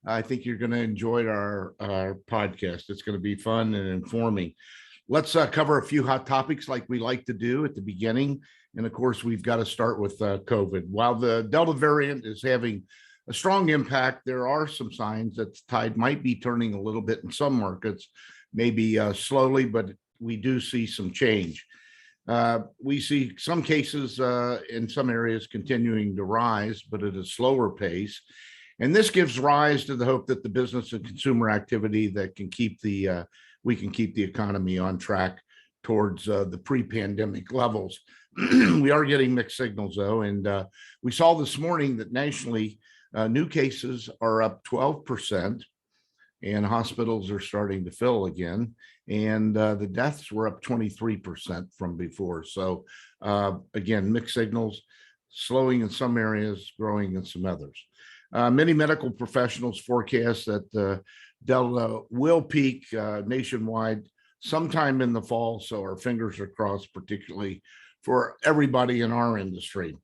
I think you're going to enjoy our podcast. It's going to be fun and informing. Let's cover a few hot topics like we like to do at the beginning. And of course, we've got to start with COVID. While the Delta variant is having a strong impact, there are some signs that the tide might be turning a little bit in some markets, maybe slowly, but we do see some change. We see some cases in some areas continuing to rise, but at a slower pace. And this gives rise to the hope that the business and consumer activity that can keep we can keep the economy on track towards the pre-pandemic levels. We are getting mixed signals though, and we saw this morning that nationally new cases are up 12%, and hospitals are starting to fill again, and the deaths were up 23% from before. So again, mixed signals, slowing in some areas, growing in some others. Many medical professionals forecast that Delta will peak nationwide sometime in the fall, so our fingers are crossed, particularly for everybody in our industry.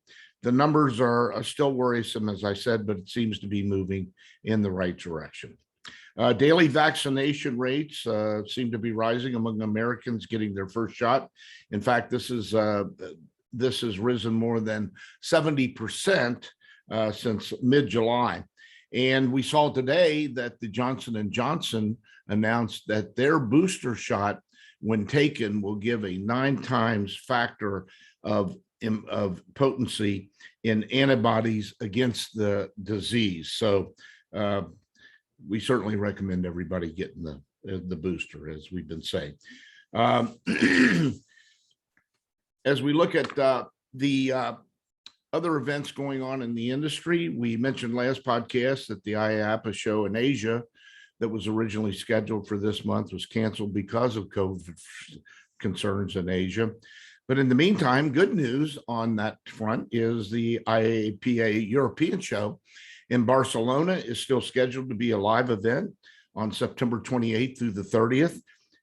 The numbers are still worrisome, as I said, but it seems to be moving in the right direction. Daily vaccination rates seem to be rising among Americans getting their first shot. In fact, this has risen more than 70% since mid-July. And we saw today that the Johnson & Johnson announced that their booster shot, when taken, will give a 9 times factor of potency in antibodies against the disease. So we certainly recommend everybody getting the booster, as we've been saying. As we look at the other events going on in the industry, we mentioned last podcast that the IAAPA show in Asia that was originally scheduled for this month was canceled because of COVID concerns in Asia. But in the meantime, good news on that front is the IAAPA European show in Barcelona is still scheduled to be a live event on September 28th through the 30th.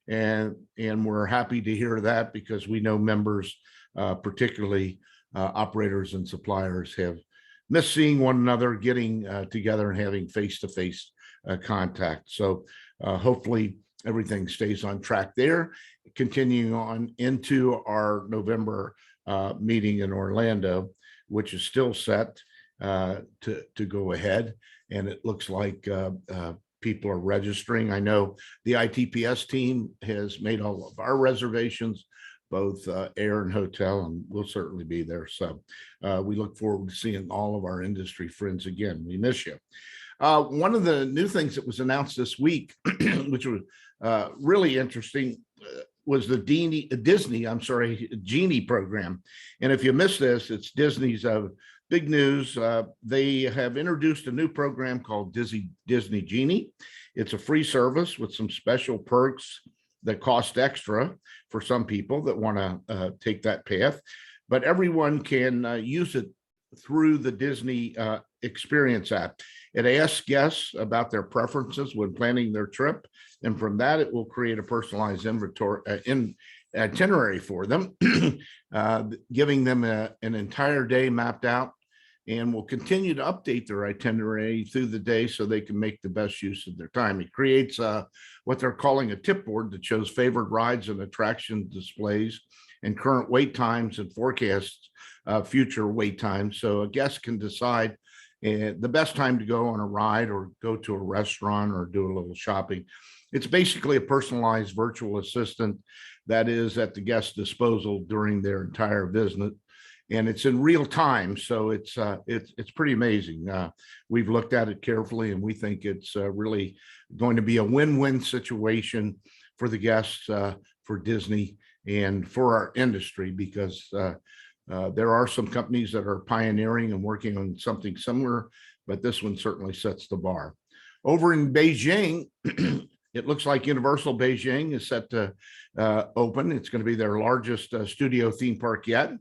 And we're happy to hear that because we know members, particularly operators and suppliers, have missed seeing one another, getting together and having face-to-face contact. So hopefully everything stays on track there. Continuing on into our November meeting in Orlando, which is still set to go ahead. And it looks like people are registering. I know the ITPS team has made all of our reservations, both air and hotel, and we'll certainly be there. So we look forward to seeing all of our industry friends again. We miss you. One of the new things that was announced this week, which was really interesting, was the Disney Genie program. And if you missed this, it's Disney's big news. They have introduced a new program called Disney Genie. It's a free service with some special perks that cost extra for some people that want to take that path, but everyone can use it through the Disney Experience app. It asks guests about their preferences when planning their trip, and from that, it will create a personalized itinerary for them, giving them an entire day mapped out, and will continue to update their itinerary through the day so they can make the best use of their time. It creates what they're calling a tip board that shows favorite rides and attraction displays and current wait times and forecasts future wait times. So a guest can decide the best time to go on a ride or go to a restaurant or do a little shopping. It's basically a personalized virtual assistant that is at the guest's disposal during their entire visit. And it's in real time, so it's pretty amazing. We've looked at it carefully, and we think it's really going to be a win-win situation for the guests, for Disney, and for our industry, because there are some companies that are pioneering and working on something similar, but this one certainly sets the bar. Over in Beijing, it looks like Universal Beijing is set to open. It's going to be their largest studio theme park yet.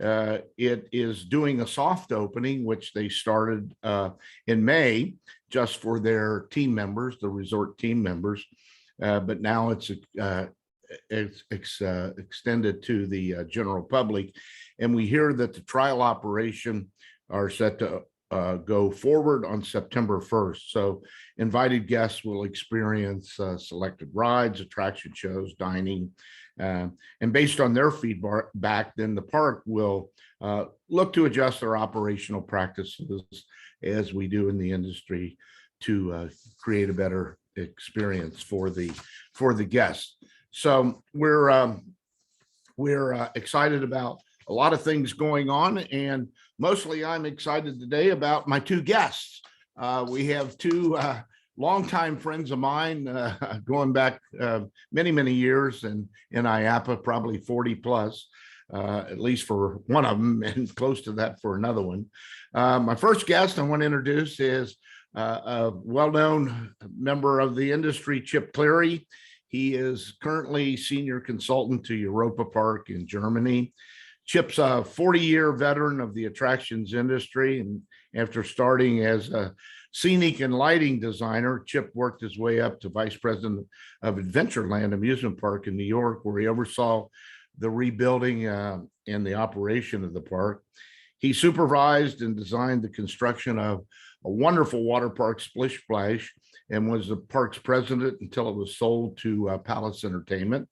It is doing a soft opening, which they started in May just for their team members, the resort team members, but now it's extended to the general public. And we hear that the trial operation are set to go forward on September 1st. So invited guests will experience selected rides, attraction shows, dining, and based on their feedback, then the park will look to adjust their operational practices as we do in the industry to create a better experience for the guests. So we're excited about a lot of things going on, and mostly I'm excited today about my two guests. We have two longtime friends of mine, going back many years, and in IAAPA, probably 40 plus, at least for one of them, and close to that for another one. My first guest I want to introduce is a well-known member of the industry, Chip Cleary. He is currently senior consultant to Europa-Park in Germany. Chip's a 40-year veteran of the attractions industry, and after starting as a scenic and lighting designer, Chip worked his way up to vice president of Adventureland Amusement Park in New York, where he oversaw the rebuilding and the operation of the park. He supervised and designed the construction of a wonderful water park, Splish Splash, and was the park's president until it was sold to Palace Entertainment.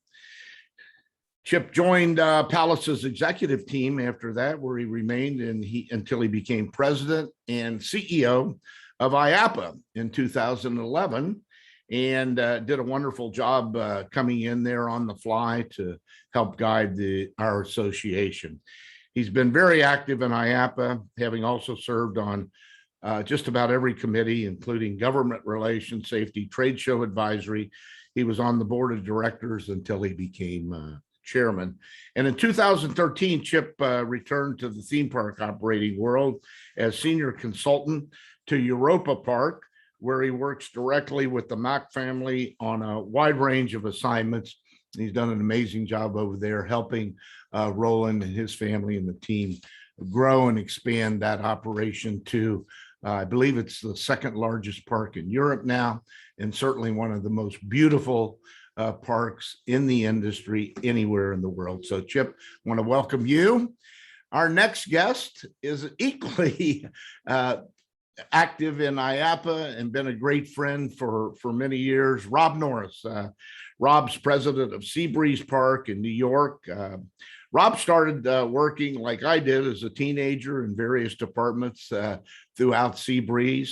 Chip joined Palace's executive team after that, where he remained until he became president and CEO of IAAPA in 2011, and did a wonderful job coming in there on the fly to help guide our association. He's been very active in IAAPA, having also served on just about every committee, including government relations, safety, trade show advisory. He was on the board of directors until he became chairman. And in 2013, Chip returned to the theme park operating world as senior consultant to Europa-Park, where he works directly with the Mack family on a wide range of assignments. He's done an amazing job over there, helping Roland and his family and the team grow and expand that operation to, I believe it's the second largest park in Europe now, and certainly one of the most beautiful parks in the industry anywhere in the world. So Chip, I want to welcome you. Our next guest is equally active in IAAPA and been a great friend for many years, Rob Norris. Rob's president of Seabreeze Park in New York. Rob started working like I did as a teenager in various departments throughout Seabreeze.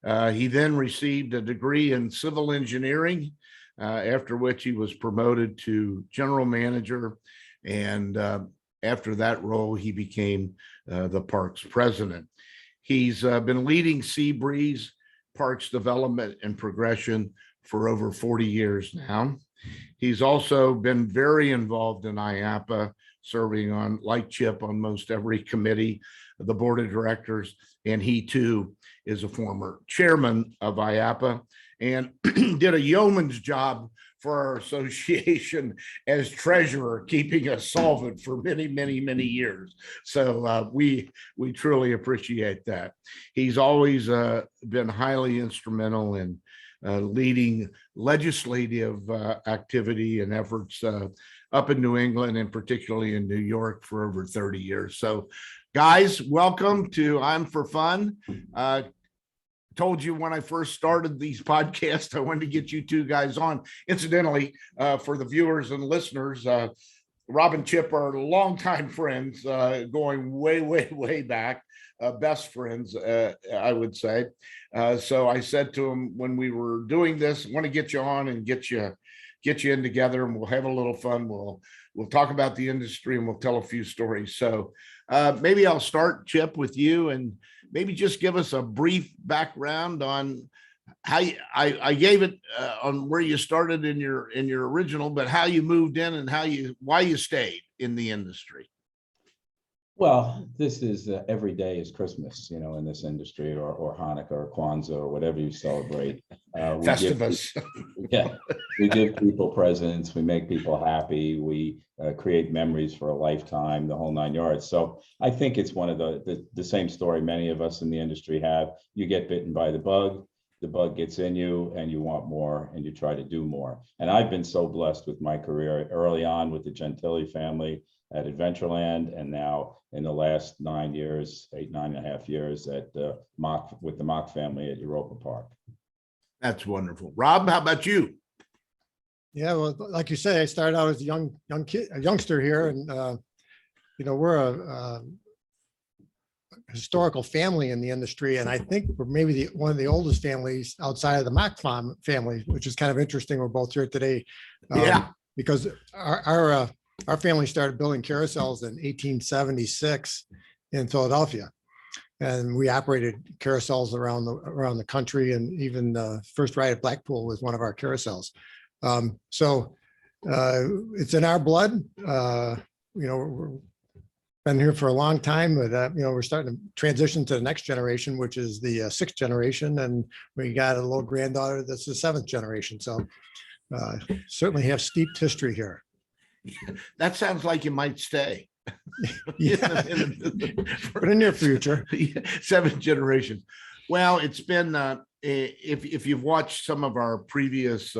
He then received a degree in civil engineering, after which he was promoted to general manager. And after that role, he became the park's president. He's been leading Seabreeze Park's development and progression for over 40 years now. He's also been very involved in IAAPA, serving on, like Chip, on most every committee of the board of directors. And he too is a former chairman of IAAPA and did a yeoman's job for our association as treasurer, keeping us solvent for many years. So we truly appreciate that. He's always been highly instrumental in leading legislative activity and efforts up in New England, and particularly in New York, for over 30 years. So guys, welcome to I'm for Fun. Told you when I first started these podcasts, I wanted to get you two guys on. Incidentally, for the viewers and listeners, Rob and Chip are longtime friends, going way back, best friends, I would say. So I said to him when we were doing this, I want to get you on and get you in together, and we'll have a little fun. We'll talk about the industry, and we'll tell a few stories. So maybe I'll start, Chip, with you, and maybe just give us a brief background on how I gave it on where you started in your original, but how you moved in and why you stayed in the industry. Well, this is every day is Christmas, in this industry, or Hanukkah or Kwanzaa or whatever you celebrate. Festivus. We give people presents, we make people happy, we create memories for a lifetime, the whole 9 yards. So I think it's one of the same story many of us in the industry have. You get bitten by the bug, the bug gets in you and you want more and you try to do more. And I've been so blessed with my career early on with the Gentili family at Adventureland, and now in the last 9 years, 9.5 years at Mack, with the Mack family at Europa-Park. That's wonderful. Rob, how about you? Yeah, well, like you say, I started out as a youngster here, and we're a historical family in the industry, and I think we're maybe one of the oldest families outside of the Mack family, which is kind of interesting. We're both here today, because our family started building carousels in 1876 in Philadelphia, and we operated carousels around the country, and even the first ride at Blackpool was one of our carousels. So it's in our blood. We're been here for a long time, but we're starting to transition to the next generation, which is the sixth generation, and we got a little granddaughter that's the seventh generation. So certainly have steeped history here. That sounds like you might stay. Yeah, but in the near future. 7 generations. Well, it's been if you've watched some of our previous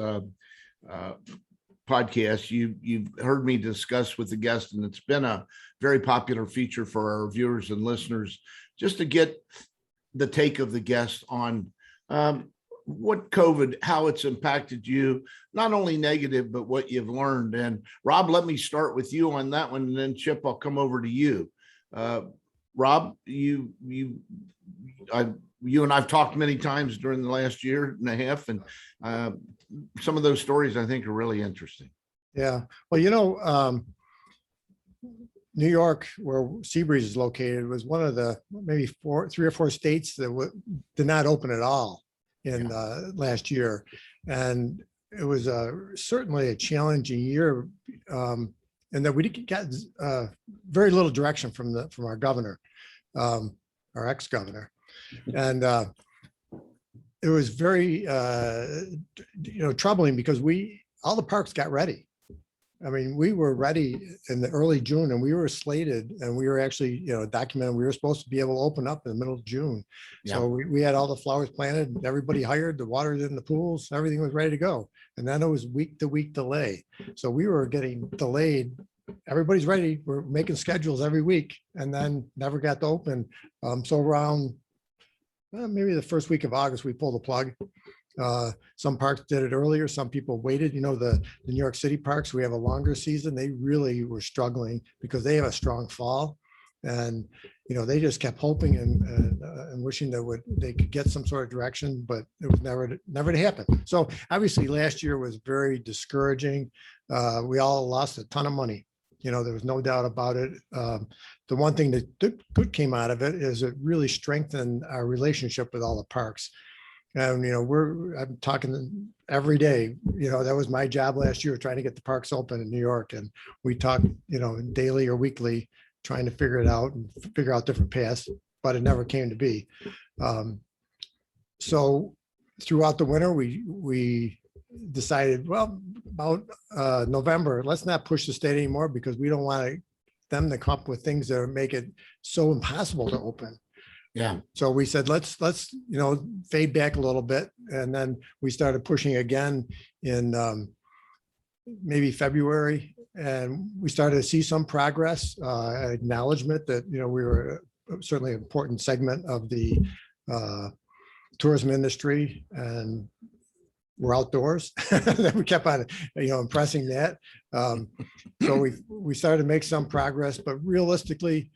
podcasts, you've heard me discuss with the guest, and it's been a very popular feature for our viewers and listeners, just to get the take of the guest on what COVID, how it's impacted you, not only negative, but what you've learned. And Rob, let me start with you on that one, and then Chip, I'll come over to you. Rob, you and I've talked many times during the last year and a half, and some of those stories I think are really interesting. Yeah, well, New York, where Seabreeze is located, was one of the maybe 3 or 4 states that did not open at all in last year, and it was certainly a challenging year, and that we got very little direction from our governor, our ex-governor, and it was very troubling, because all the parks got ready. I mean, we were ready in the early June, and we were slated, and we were actually, documented. We were supposed to be able to open up in the middle of June. Yeah. So we had all the flowers planted, everybody hired, the water's in the pools, everything was ready to go. And then it was week to week delay. So we were getting delayed. Everybody's ready. We're making schedules every week, and then never got to open. So around maybe the first week of August, we pulled the plug. Some parks did it earlier. Some people waited. The New York City parks, we have a longer season. They really were struggling because they have a strong fall, and they just kept hoping and wishing that they could get some sort of direction, but it was never to happen. So obviously last year was very discouraging. We all lost a ton of money. There was no doubt about it. The one thing that good came out of it is it really strengthened our relationship with all the parks. And, I'm talking every day, that was my job last year, trying to get the parks open in New York. And we talked, daily or weekly, trying to figure it out and figure out different paths, but it never came to be. So throughout the winter, we decided, well, about November, let's not push the state anymore, because we don't want them to come up with things that make it so impossible to open. Yeah. So we said, let's fade back a little bit. And then we started pushing again in maybe February, and we started to see some progress, acknowledgement that, we were certainly an important segment of the tourism industry, and we're outdoors. We kept on, impressing that. So we started to make some progress, but realistically,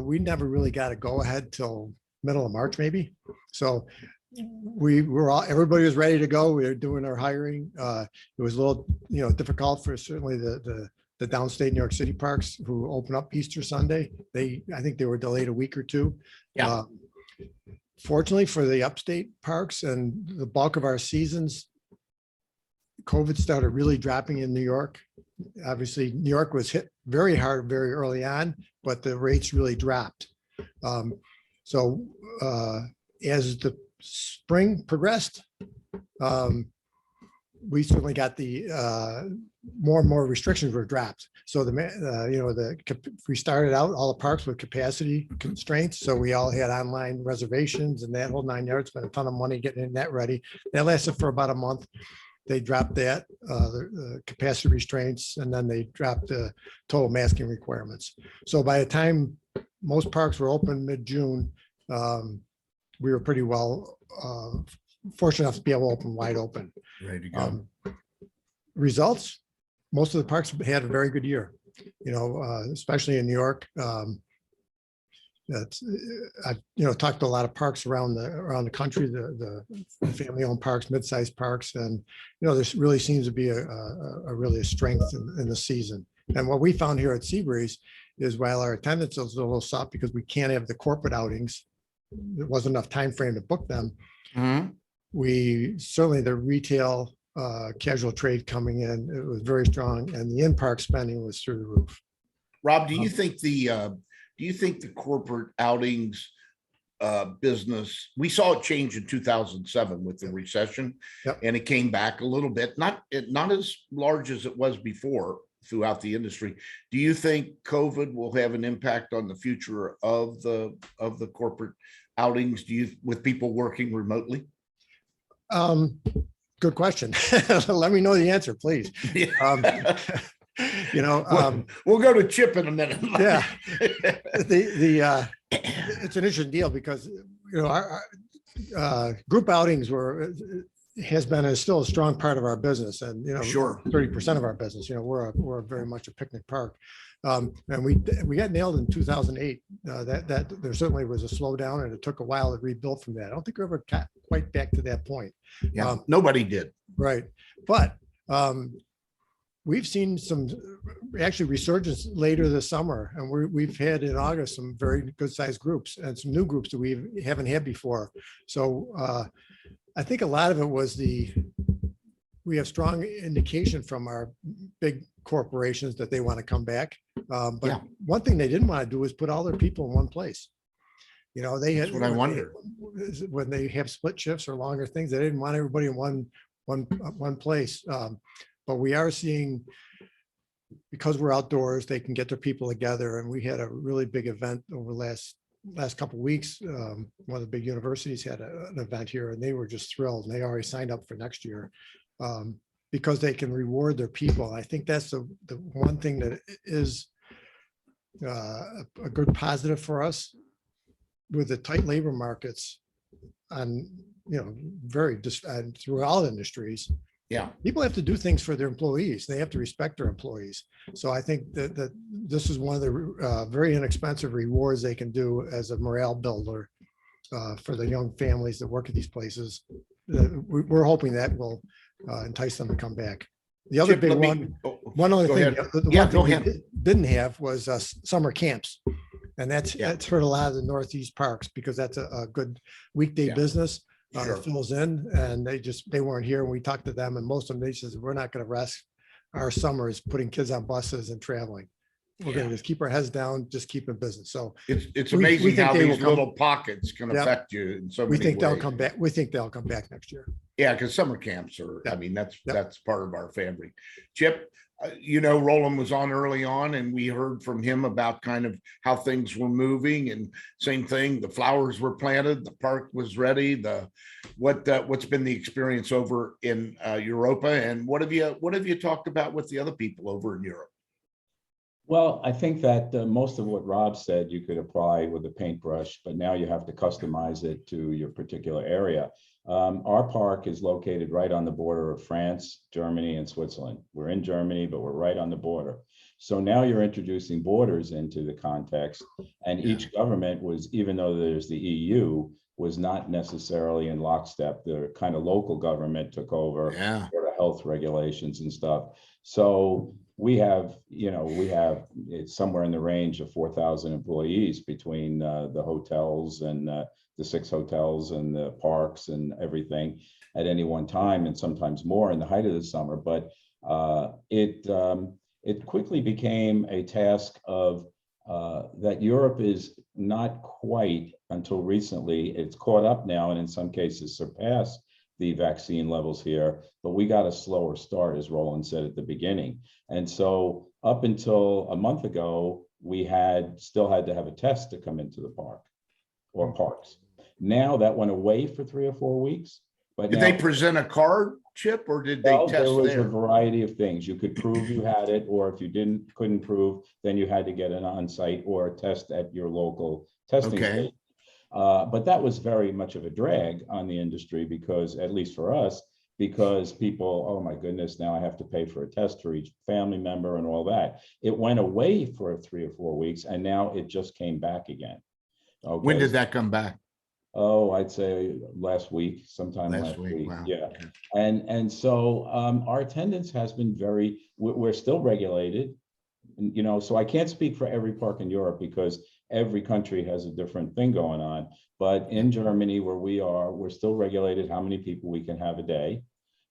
we never really got a go ahead till middle of March, maybe. So everybody was ready to go. We were doing our hiring. It was a little, difficult for certainly the downstate New York City parks who open up Easter Sunday. I think they were delayed a week or two. Yeah. Fortunately for the upstate parks and the bulk of our seasons, COVID started really dropping in New York. Obviously, New York was hit very hard very early on, but the rates really dropped. So as the spring progressed, we certainly got the more and more restrictions were dropped. So we started out all the parks with capacity constraints. So we all had online reservations and that whole 9 yards, spent a ton of money getting that ready. That lasted for about a month. They dropped that, the capacity restraints, and then they dropped the total masking requirements. So by the time most parks were open mid-June, we were pretty well fortunate enough to be able to open wide open. Ready to go. Results, most of the parks had a very good year, especially in New York. I've talked to a lot of parks around the country, the family-owned parks, mid-sized parks, and there really seems to be a really a strength in the season. And what we found here at Seabreeze is while our attendance is a little soft because we can't have the corporate outings, there wasn't enough time frame to book them. Mm-hmm. We certainly the retail casual trade coming in, it was very strong, and the in-park spending was through the roof. Rob, do you think the corporate outings business, we saw it change in 2007 with the recession, Yep. and it came back a little bit, not as large as it was before throughout the industry. Do you think COVID will have an impact on the future of the corporate outings? With people working remotely? Good question. Let me know the answer, please. We'll go to Chip in a minute. Yeah, it's an interesting deal because our group outings is still a strong part of our business, and Sure. 30% of our business. We're very much a picnic park, and we got nailed in 2008. That there certainly was a slowdown, and it took a while to rebuild from that. I don't think we ever got quite back to that point. Yeah, nobody did. Right, but we've seen some actually resurgence later this summer, and we've had in August some very good sized groups and some new groups that we haven't had before. So I think a lot of it was we have strong indication from our big corporations that they want to come back. But Yeah. One thing they didn't want to do is put all their people in one place. That's what I wonder. When they have split shifts or longer things, they didn't want everybody in one place. But we are seeing, because we're outdoors, they can get their people together. And we had a really big event over the last couple of weeks. One of the big universities had an event here, and they were just thrilled. And they already signed up for next year because they can reward their people. I think that's the one thing that is a good positive for us with the tight labor markets and through all industries. Yeah. People have to do things for their employees. They have to respect their employees. So I think that this is one of the very inexpensive rewards they can do as a morale builder for the young families that work at these places. We're hoping that will entice them to come back. The other Chip, big one other thing, Go ahead. we didn't have was summer camps. And that's hurt a lot of the Northeast parks because that's a good weekday business. Sure. Fills in, and they weren't here. And we talked to them, and most of them, they said, we're not going to rest our summers putting kids on buses and traveling. We're going to just keep our heads down, just keep in business. So it's we amazing think how they will these come. little pockets can affect you in so many we think they'll ways. come back. We think they'll come back next year. Yeah, because summer camps are, I mean, that's part of our family. Chip, Roland was on early on, and we heard from him about kind of how things were moving, and same thing, the flowers were planted, the park was ready. What's been the experience over in Europa, and what have you talked about with the other people over in Europe? Well, I think that most of what Rob said you could apply with a paintbrush, but now you have to customize it to your particular area. Our park is located right on the border of France, Germany, and Switzerland. We're in Germany, but we're right on the border. So now you're introducing borders into the context, and each government was, even though there's the EU, was not necessarily in lockstep. The kind of local government took over for the health regulations and stuff. So we have it's somewhere in the range of 4,000 employees between the hotels and the 6 hotels and the parks and everything at any one time, and sometimes more in the height of the summer. But it quickly became a task of that Europe is not quite, until recently, it's caught up now and in some cases surpassed the vaccine levels here, but we got a slower start, as Roland said at the beginning. And so up until a month ago, we still had to have a test to come into the park or parks. Now that went away for 3 or 4 weeks. But Did they present a card, Chip, or did they test there was there? a variety of things. You could prove you had it, or if you couldn't prove, then you had to get an on-site or a test at your local testing station. But that was very much of a drag on the industry because, at least for us, because people, oh my goodness, now I have to pay for a test for each family member and all that. It went away for 3 or 4 weeks, and now it just came back again. Okay. When did that come back? Oh, I'd say last week, sometime last week. Wow. Yeah. And so our attendance has been we're still regulated, you know, so I can't speak for every park in Europe because every country has a different thing going on. But in Germany, where we are, we're still regulated how many people we can have a day.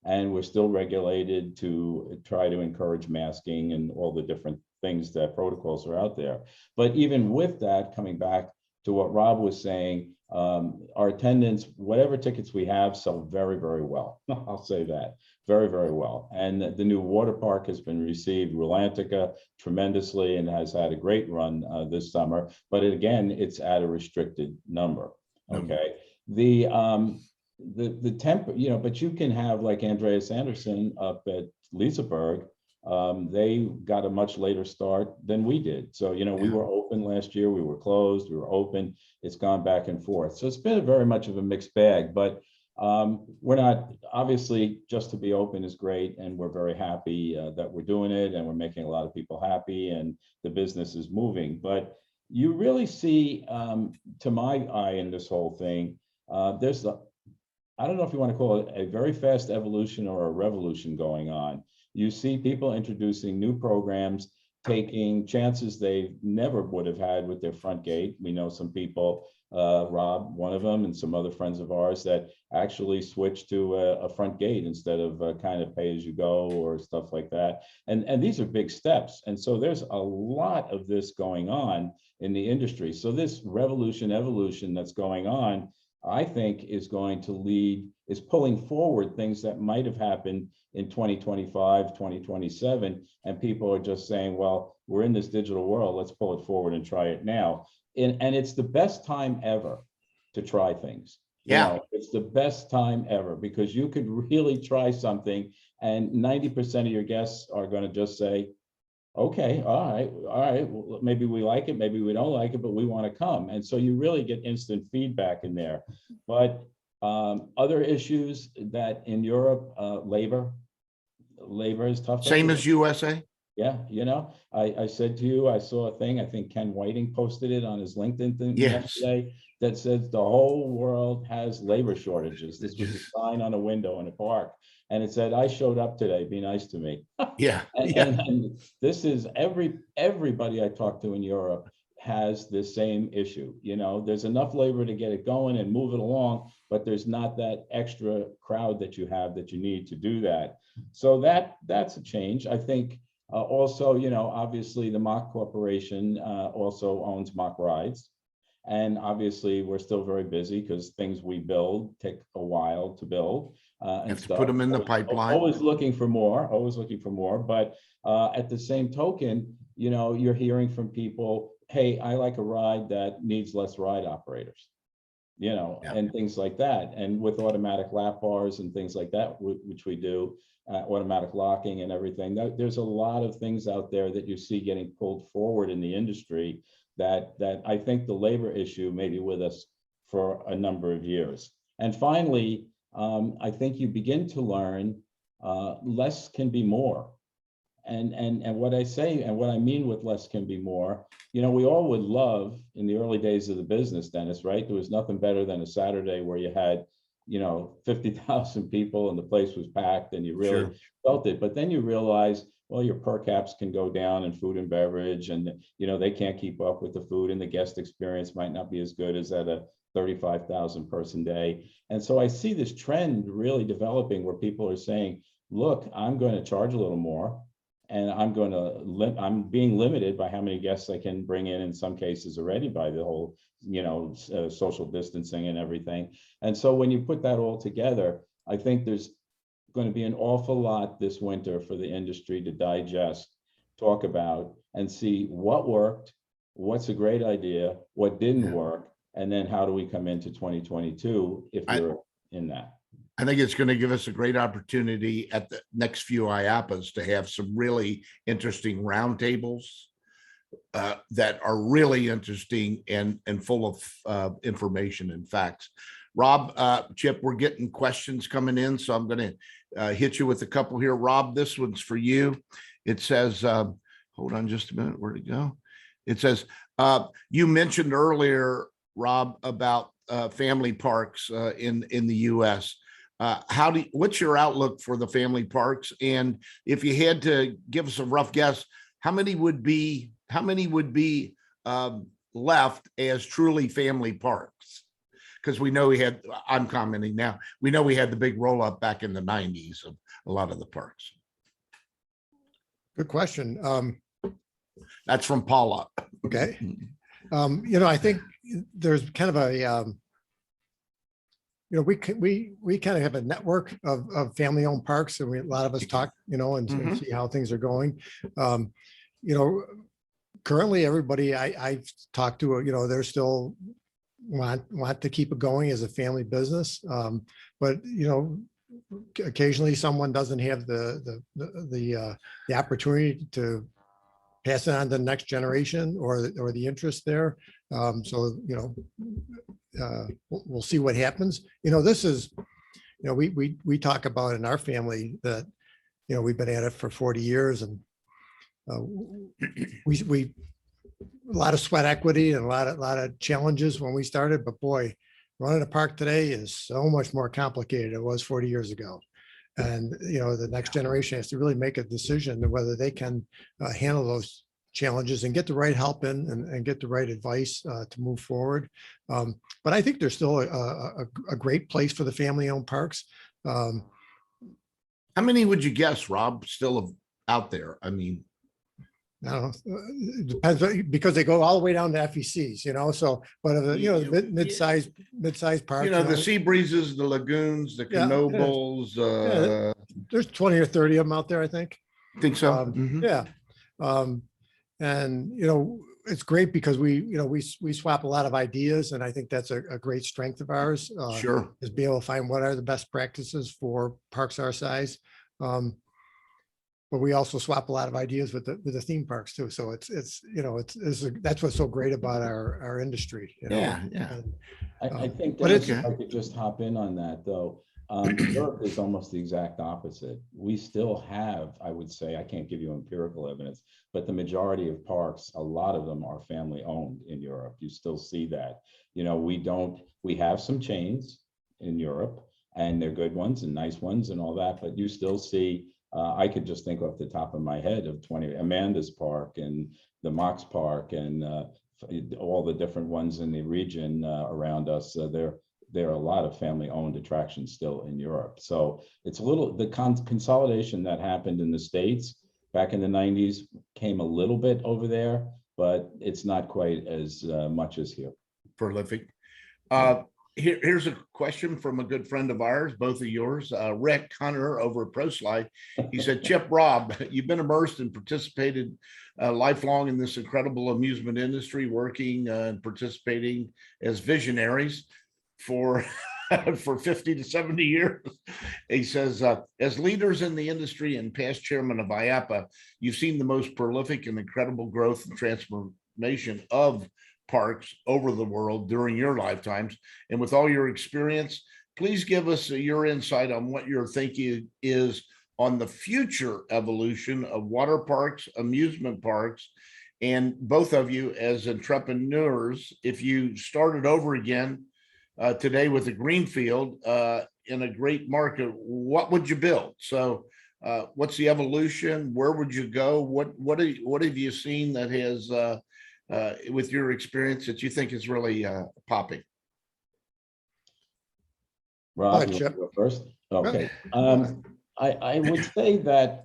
And we're still regulated to try to encourage masking and all the different things that protocols are out there. But even with that, coming back to what Rob was saying, our attendance, whatever tickets we have, sell very, very well. I'll say that very, very well. And the new water park has been received, Rulantica, tremendously and has had a great run this summer. But again, it's at a restricted number. Okay. The temp, you know, but you can have like Andreas Andersen up at Liseberg. They got a much later start than we did. So, you know, we were open last year, we were closed, we were open. It's gone back and forth. So it's been very much of a mixed bag, but we're not, obviously, just to be open is great. And we're very happy that we're doing it and we're making a lot of people happy and the business is moving. But you really see, to my eye in this whole thing, there's I don't know if you want to call it a very fast evolution or a revolution going on. You see people introducing new programs, taking chances they never would have had with their front gate. We know some people, Rob, one of them, and some other friends of ours that actually switched to a front gate instead of kind of pay as you go or stuff like that. And these are big steps. And so there's a lot of this going on in the industry. So this revolution, evolution that's going on, I think is going to is pulling forward things that might have happened in 2025, 2027. And people are just saying, well, we're in this digital world, let's pull it forward and try it now. And it's the best time ever to try things. Yeah. You know, it's the best time ever because you could really try something and 90% of your guests are going to just say, okay, all right, well, maybe we like it, maybe we don't like it, but we want to come. And so you really get instant feedback in there. But other issues that in Europe, labor is tough. Same as USA? Yeah, you know, I said to you, I saw a thing, I think Ken Whiting posted it on his LinkedIn thing yesterday that says the whole world has labor shortages. This was a sign on a window in a park. And it said, I showed up today, be nice to me. Yeah. And this is everybody I talk to in Europe has this same issue. You know, there's enough labor to get it going and move it along, but there's not that extra crowd that you have that you need to do that. So that's a change. I think also, you know, obviously the Mack Corporation also owns Mack Rides. And obviously we're still very busy because things we build take a while to build. And have to put them in the pipeline. Always looking for more. But at the same token, you know, you're hearing from people, hey, I like a ride that needs less ride operators, you know, and things like that. And with automatic lap bars and things like that, which we do, automatic locking and everything, there's a lot of things out there that you see getting pulled forward in the industry that I think the labor issue may be with us for a number of years. And finally, I think you begin to learn less can be more. And what I say and what I mean with less can be more, you know, we all would love in the early days of the business, Dennis, right? There was nothing better than a Saturday where you had, you know, 50,000 people and the place was packed and you really felt it. But then you realize, well, your per caps can go down in food and beverage and, you know, they can't keep up with the food and the guest experience might not be as good as at a 35,000 person day. And so I see this trend really developing where people are saying, look, I'm going to charge a little more and I'm being limited by how many guests I can bring in some cases already by the whole, you know, social distancing and everything. And so when you put that all together, I think there's going to be an awful lot this winter for the industry to digest, talk about, and see what worked, what's a great idea, what didn't work, and then how do we come into 2022 if you're in that. I think it's going to give us a great opportunity at the next few IAAPAs to have some really interesting roundtables that are really interesting and full of information and facts. Rob, Chip, we're getting questions coming in, so I'm going to hit you with a couple here. Rob, this one's for you. It says, hold on just a minute, where'd it go? It says, you mentioned earlier, Rob, about family parks in the U.S. What's your outlook for the family parks? And if you had to give us a rough guess, how many would be left as truly family parks? Because we know I'm commenting now, we know we had the big roll up back in the 90s of a lot of the parks. Good question. That's from Paula. Okay. I think there's kind of a, we kind of have a network of family-owned parks, and a lot of us talk, and see how things are going. Currently everybody I've talked to, they're still want to keep it going as a family business. But, occasionally someone doesn't have the opportunity to pass it on to the next generation or the interest there. So, we'll see what happens. This is, we talk about in our family that, we've been at it for 40 years, and we a lot of sweat equity and a lot of challenges when we started, but boy, running a park today is so much more complicated than it was 40 years ago. And, the next generation has to really make a decision on whether they can handle those challenges and get the right help in and get the right advice to move forward. But I think there's still a great place for the family-owned parks. How many would you guess, Rob, still out there? I mean, I don't know. It depends, because they go all the way down to FECs, so, but the mid-sized parks. the Seabreezes, the Lagoons, the Knobles. There's 20 or 30 of them out there, I think. Think so? Yeah. And, it's great because we swap a lot of ideas, and I think that's a great strength of ours. Sure. Is be able to find what are the best practices for parks our size. But we also swap a lot of ideas with the theme parks too. So that's what's so great about our industry. Yeah. I think but if I could just hop in on that though. Europe is almost the exact opposite. We still have, I would say, I can't give you empirical evidence, but the majority of parks, a lot of them are family owned in Europe. You still see that. We have some chains in Europe, and they're good ones and nice ones and all that, but you still see, I could just think off the top of my head of 20 Amanda's Park and the Mack's Park and all the different ones in the region around us. There are a lot of family-owned attractions still in Europe. So it's the consolidation that happened in the States back in the 90s came a little bit over there, but it's not quite as much as here. Prolific. Here's a question from a good friend of ours, both of yours, Rick Hunter over at ProSlide. He said, Chip, Rob, you've been immersed and participated lifelong in this incredible amusement industry, working and participating as visionaries for 50 to 70 years. He says, as leaders in the industry and past chairman of IAAPA, you've seen the most prolific and incredible growth and transformation of parks over the world during your lifetimes. And with all your experience, please give us your insight on what your thinking is on the future evolution of water parks, amusement parks, and both of you as entrepreneurs, if you started over again today with a greenfield in a great market, what would you build? So what's the evolution? Where would you go? What have you seen that has with your experience that you think is really popping? Rob, you go first? Okay. I would say that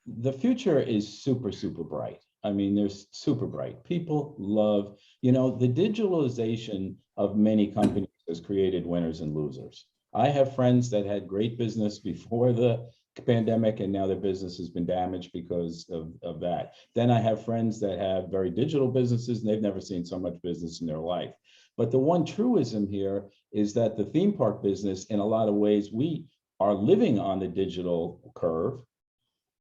the future is super, super bright. I mean, there's super bright. People love, the digitalization of many companies has created winners and losers. I have friends that had great business before the pandemic, and now their business has been damaged because of that. Then I have friends that have very digital businesses, and they've never seen so much business in their life. But the one truism here is that the theme park business, in a lot of ways, we are living on the digital curve,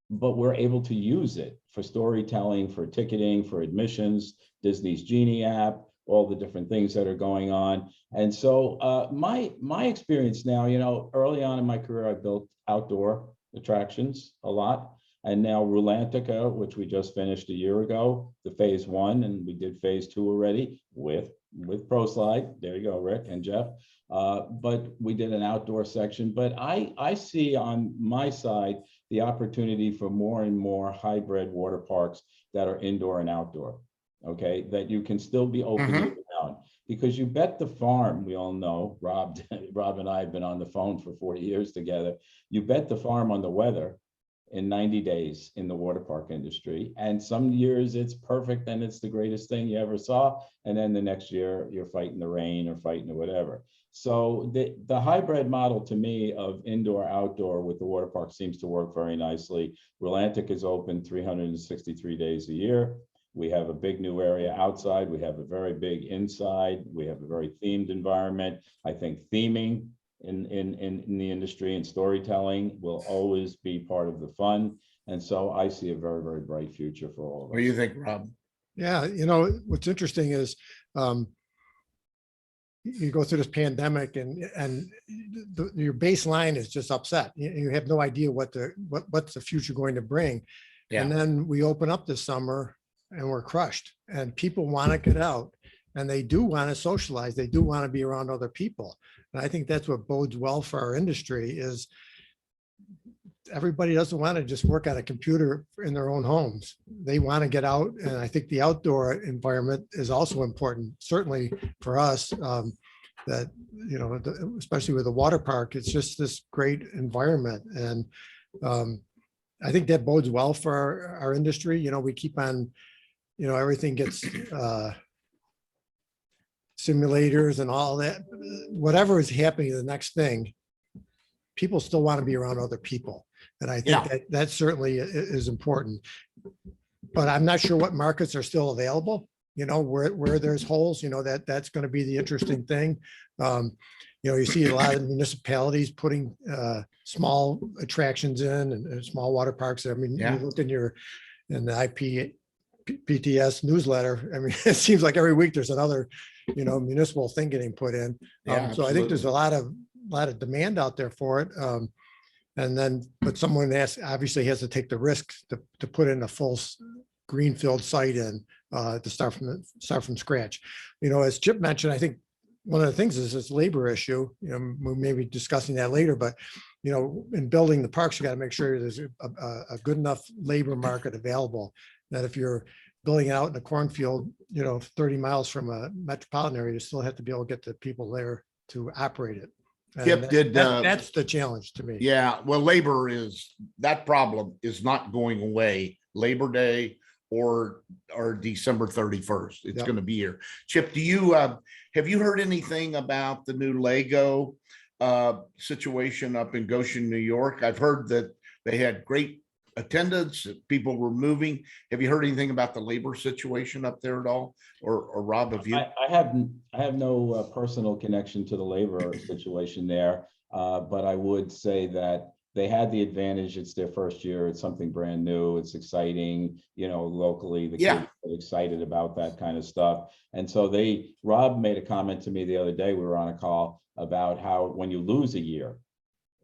but we're able to use it for storytelling, for ticketing, for admissions, Disney's Genie app, all the different things that are going on. And so my experience now, you know, early on in my career, I built outdoor attractions a lot. And now Rulantica, which we just finished a year ago, the phase 1, and we did phase 2 already with ProSlide. There you go, Rick and Jeff. But we did an outdoor section. But I see on my side the opportunity for more and more hybrid water parks that are indoor and outdoor. Okay, that you can still be open year-round, because you bet the farm, we all know, Rob and I have been on the phone for 40 years together. You bet the farm on the weather in 90 days in the water park industry. And some years it's perfect and it's the greatest thing you ever saw. And then the next year you're fighting the rain or fighting or whatever. So the hybrid model to me of indoor outdoor with the water park seems to work very nicely. Rulantic is open 363 days a year. We have a big new area outside. We have a very big inside. We have a very themed environment. I think theming in the industry and storytelling will always be part of the fun. And so I see a very, very bright future for all of us. What do you think, Rob? Yeah, you know, what's interesting is you go through this pandemic and your baseline is just upset. You have no idea what's the future going to bring. Yeah. And then we open up this summer and we're crushed, and people want to get out and they do want to socialize. They do want to be around other people. And I think that's what bodes well for our industry is everybody doesn't want to just work on a computer in their own homes. They want to get out. And I think the outdoor environment is also important, certainly for us, that, you know, especially with the water park, it's just this great environment. And I think that bodes well for our industry. You know, we keep on, you know, everything gets simulators and all that, whatever is happening, the next thing, people still want to be around other people. And I think that certainly is important, but I'm not sure what markets are still available, you know, where there's holes, you know, that's going to be the interesting thing. You know, you see a lot of municipalities putting small attractions in and small water parks. I mean, you look in the PTS newsletter. I mean, it seems like every week there's another, you know, municipal thing getting put in. So I think there's a lot of demand out there for it. And then, but someone obviously has to take the risk to put in a full greenfield site in to start from scratch. You know, as Chip mentioned, I think one of the things is this labor issue. You know, we may be discussing that later, but you know, in building the parks, you got to make sure there's a good enough labor market available. That if you're building out in a cornfield, you know, 30 miles from a metropolitan area, you still have to be able to get the people there to operate it. Yep, that's the challenge to me. Yeah, well, that problem is not going away Labor Day or December 31st. It's going to be here. Chip, do you have you heard anything about the new Lego situation up in Goshen, New York? I've heard that they had great attendance, people were moving. Have you heard anything about the labor situation up there at all? Or Rob, have you? I have no personal connection to the labor situation there, but I would say that they had the advantage. It's their first year. It's something brand new. It's exciting, you know, locally, the kids are excited about that kind of stuff. And so Rob made a comment to me the other day, we were on a call about how when you lose a year,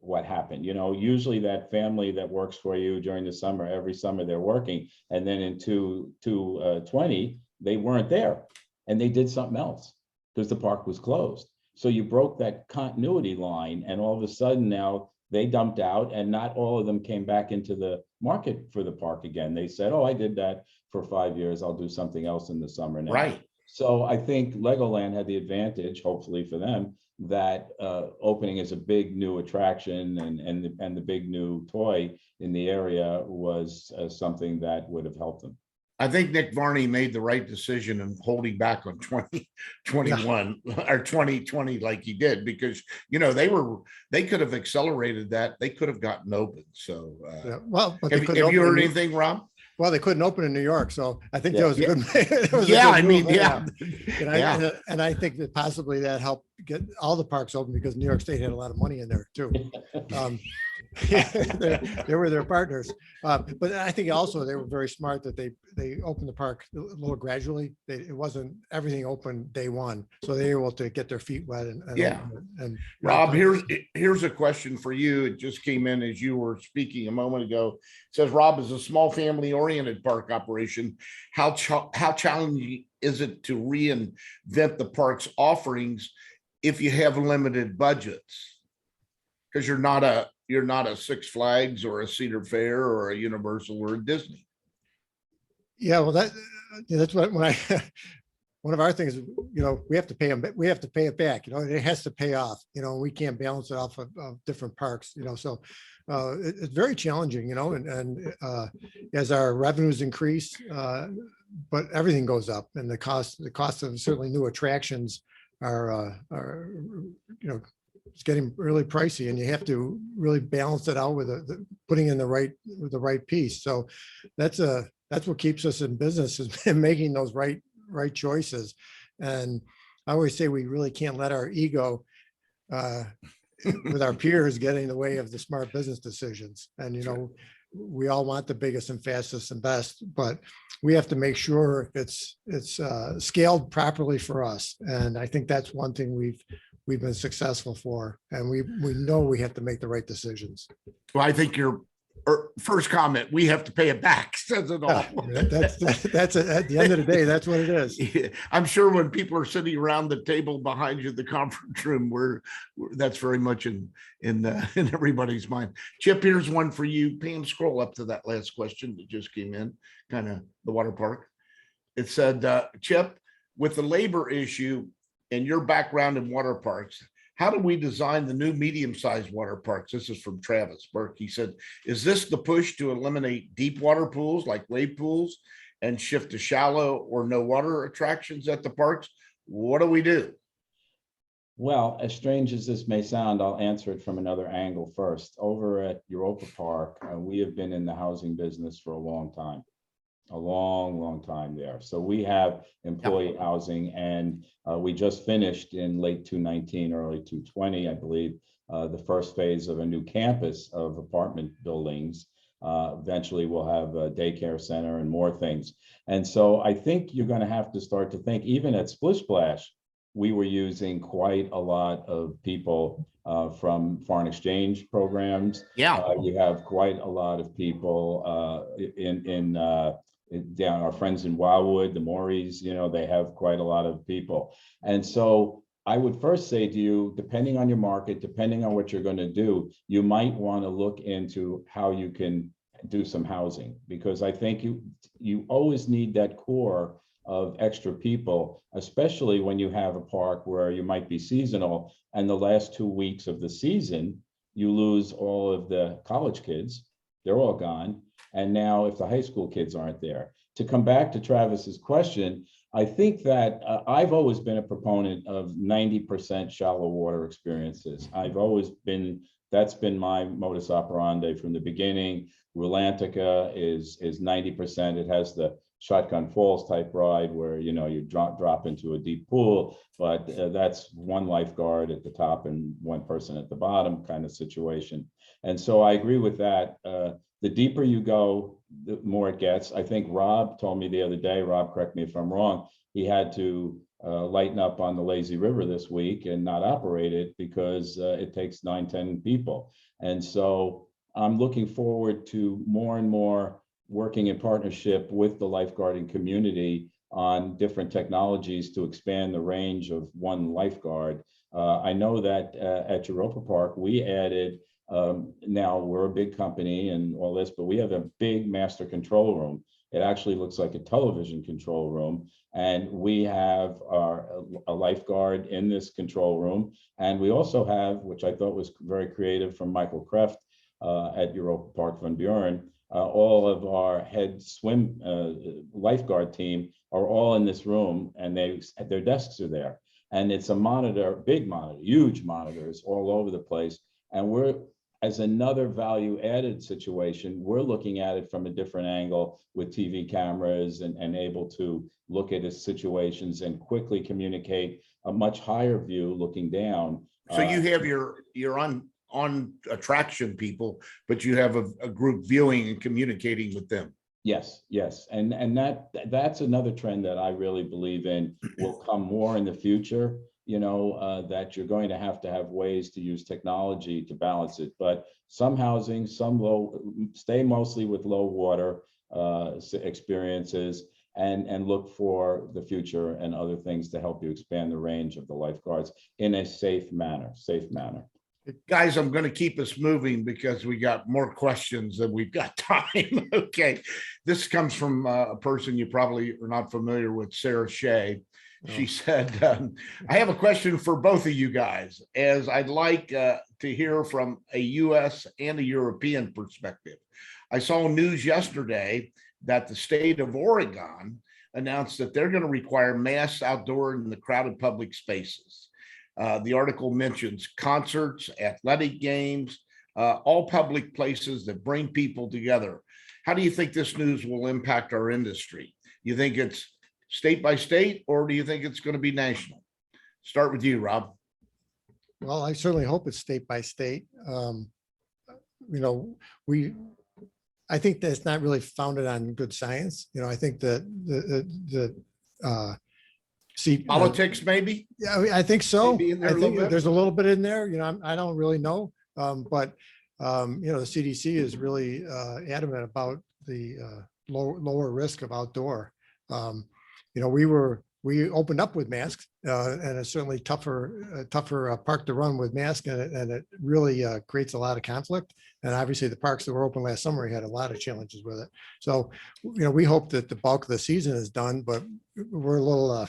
what happened, you know, usually that family that works for you during the summer, every summer they're working, and then in 2020, they weren't there and they did something else because the park was closed. So you broke that continuity line, and all of a sudden now they dumped out, and not all of them came back into the market for the park again. They said, oh, I did that for 5 years. I'll do something else in the summer now. Right. So I think Legoland had the advantage, hopefully for them, that opening as a big new attraction and the big new toy in the area was something that would have helped them. I think Nick Varney made the right decision in holding back on 2021 or 2020 like he did, because, you know, they could have accelerated that. They could have gotten open. So, Yeah, well, but they have couldn't you open heard in anything, Rob? well, they couldn't open in New York, so I think Yeah. that was a good. That was a Yeah, good I mean, move yeah. anyhow. And I think that possibly that helped get all the parks open because New York State had a lot of money in there too. They were their partners, but I think also they were very smart that they opened the park a little gradually. It wasn't everything open day one, so they were able to get their feet wet and Yeah. open it. And Rob, here's a question for you. It just came in as you were speaking a moment ago. It says, Rob, is a small family oriented park operation. How challenging is it to reinvent the park's offerings if you have limited budgets? Because you're not a Six Flags or a Cedar Fair or a Universal or a Disney. Yeah, well, that's what when I one of our things, you know, we have to pay them, we have to pay it back, you know, it has to pay off, you know, we can't balance it off of different parks, you know, so it's very challenging, you know, and as our revenues increase, but everything goes up, and the cost of certainly new attractions are you know, it's getting really pricey, and you have to really balance it out with putting in the right piece. So that's what keeps us in business, is making those right choices. And I always say we really can't let our ego with our peers get in the way of the smart business decisions. And, you know, we all want the biggest and fastest and best, but we have to make sure it's scaled properly for us. And I think that's one thing we've been successful for, and we know we have to make the right decisions. Well, I think your first comment, we have to pay it back, says it all. That's at the end of the day, that's what it is. Yeah, I'm sure when people are sitting around the table behind you in the conference room, that's very much in everybody's mind. Chip, here's one for you. Pam, scroll up to that last question that just came in, kind of the water park. It said, Chip, with the labor issue and your background in water parks, how do we design the new medium-sized water parks? This is from Travis Burke. He said, is this the push to eliminate deep water pools like wave pools and shift to shallow or no water attractions at the parks? What do we do? Well, as strange as this may sound, I'll answer it from another angle first. Over at Europa-Park, we have been in the housing business for a long time. A long time there. So we have employee housing, and we just finished in late 2019, early 2020, I believe, the first phase of a new campus of apartment buildings. Eventually we'll have a daycare center and more things. And so I think you're going to have to start to think, even at Splish Splash, we were using quite a lot of people from foreign exchange programs. Yeah. You have quite a lot of people down our friends in Wildwood, the Morris, you know, they have quite a lot of people. And so I would first say to you, depending on your market, depending on what you're going to do, you might want to look into how you can do some housing, because I think you always need that core of extra people, especially when you have a park where you might be seasonal, and the last 2 weeks of the season, you lose all of the college kids. They're all gone. And now if the high school kids aren't there. To come back to Travis's question, I think that I've always been a proponent of 90% shallow water experiences. That's been my modus operandi from the beginning. Rulantica is 90%. It has the Shotgun Falls type ride where, you know, you drop into a deep pool, but that's one lifeguard at the top and one person at the bottom kind of situation. And so I agree with that. The deeper you go, the more it gets. I think Rob told me the other day, Rob, correct me if I'm wrong, he had to lighten up on the lazy river this week and not operate it because it takes 9-10 people. And so I'm looking forward to more and more working in partnership with the lifeguarding community on different technologies to expand the range of one lifeguard. I know that at Europa-Park, we added, now we're a big company and all this, but we have a big master control room. It actually looks like a television control room. And we have a lifeguard in this control room. And we also have, which I thought was very creative from Michael Kreft, at Europa-Park Van Buren. All of our head swim lifeguard team are all in this room, and their desks are there. And it's a monitor, big monitor, huge monitors all over the place. And we're, as another value added situation, we're looking at it from a different angle with TV cameras and able to look at his situations and quickly communicate a much higher view looking down. So you have your on attraction people, but you have a group viewing and communicating with them. Yes, yes. And that's another trend that I really believe in will come more in the future, you know, that you're going to have ways to use technology to balance it. But some housing, some stay mostly with low water experiences and look for the future and other things to help you expand the range of the lifeguards in a safe manner. Guys, I'm going to keep us moving because we got more questions than we've got time. Okay. This comes from a person you probably are not familiar with, Sarah Shea. She said, I have a question for both of you guys, as I'd like to hear from a US and a European perspective. I saw news yesterday that the state of Oregon announced that they're going to require masks outdoor in the crowded public spaces. The article mentions concerts, athletic games, all public places that bring people together. How do you think this news will impact our industry? You think it's state by state, or do you think it's going to be national? Start with you, Rob. Well, I certainly hope it's state by state. You know, I think that it's not really founded on good science. You know, I think that politics, maybe. Yeah, I think so. I think there's a little bit in there. You know, I don't really know, but you know, the CDC is really adamant about the lower risk of outdoor. You know, we opened up with masks, and it's certainly tougher park to run with masks, and it really creates a lot of conflict. And obviously, the parks that were open last summer had a lot of challenges with it. So, you know, we hope that the bulk of the season is done, but we're a little,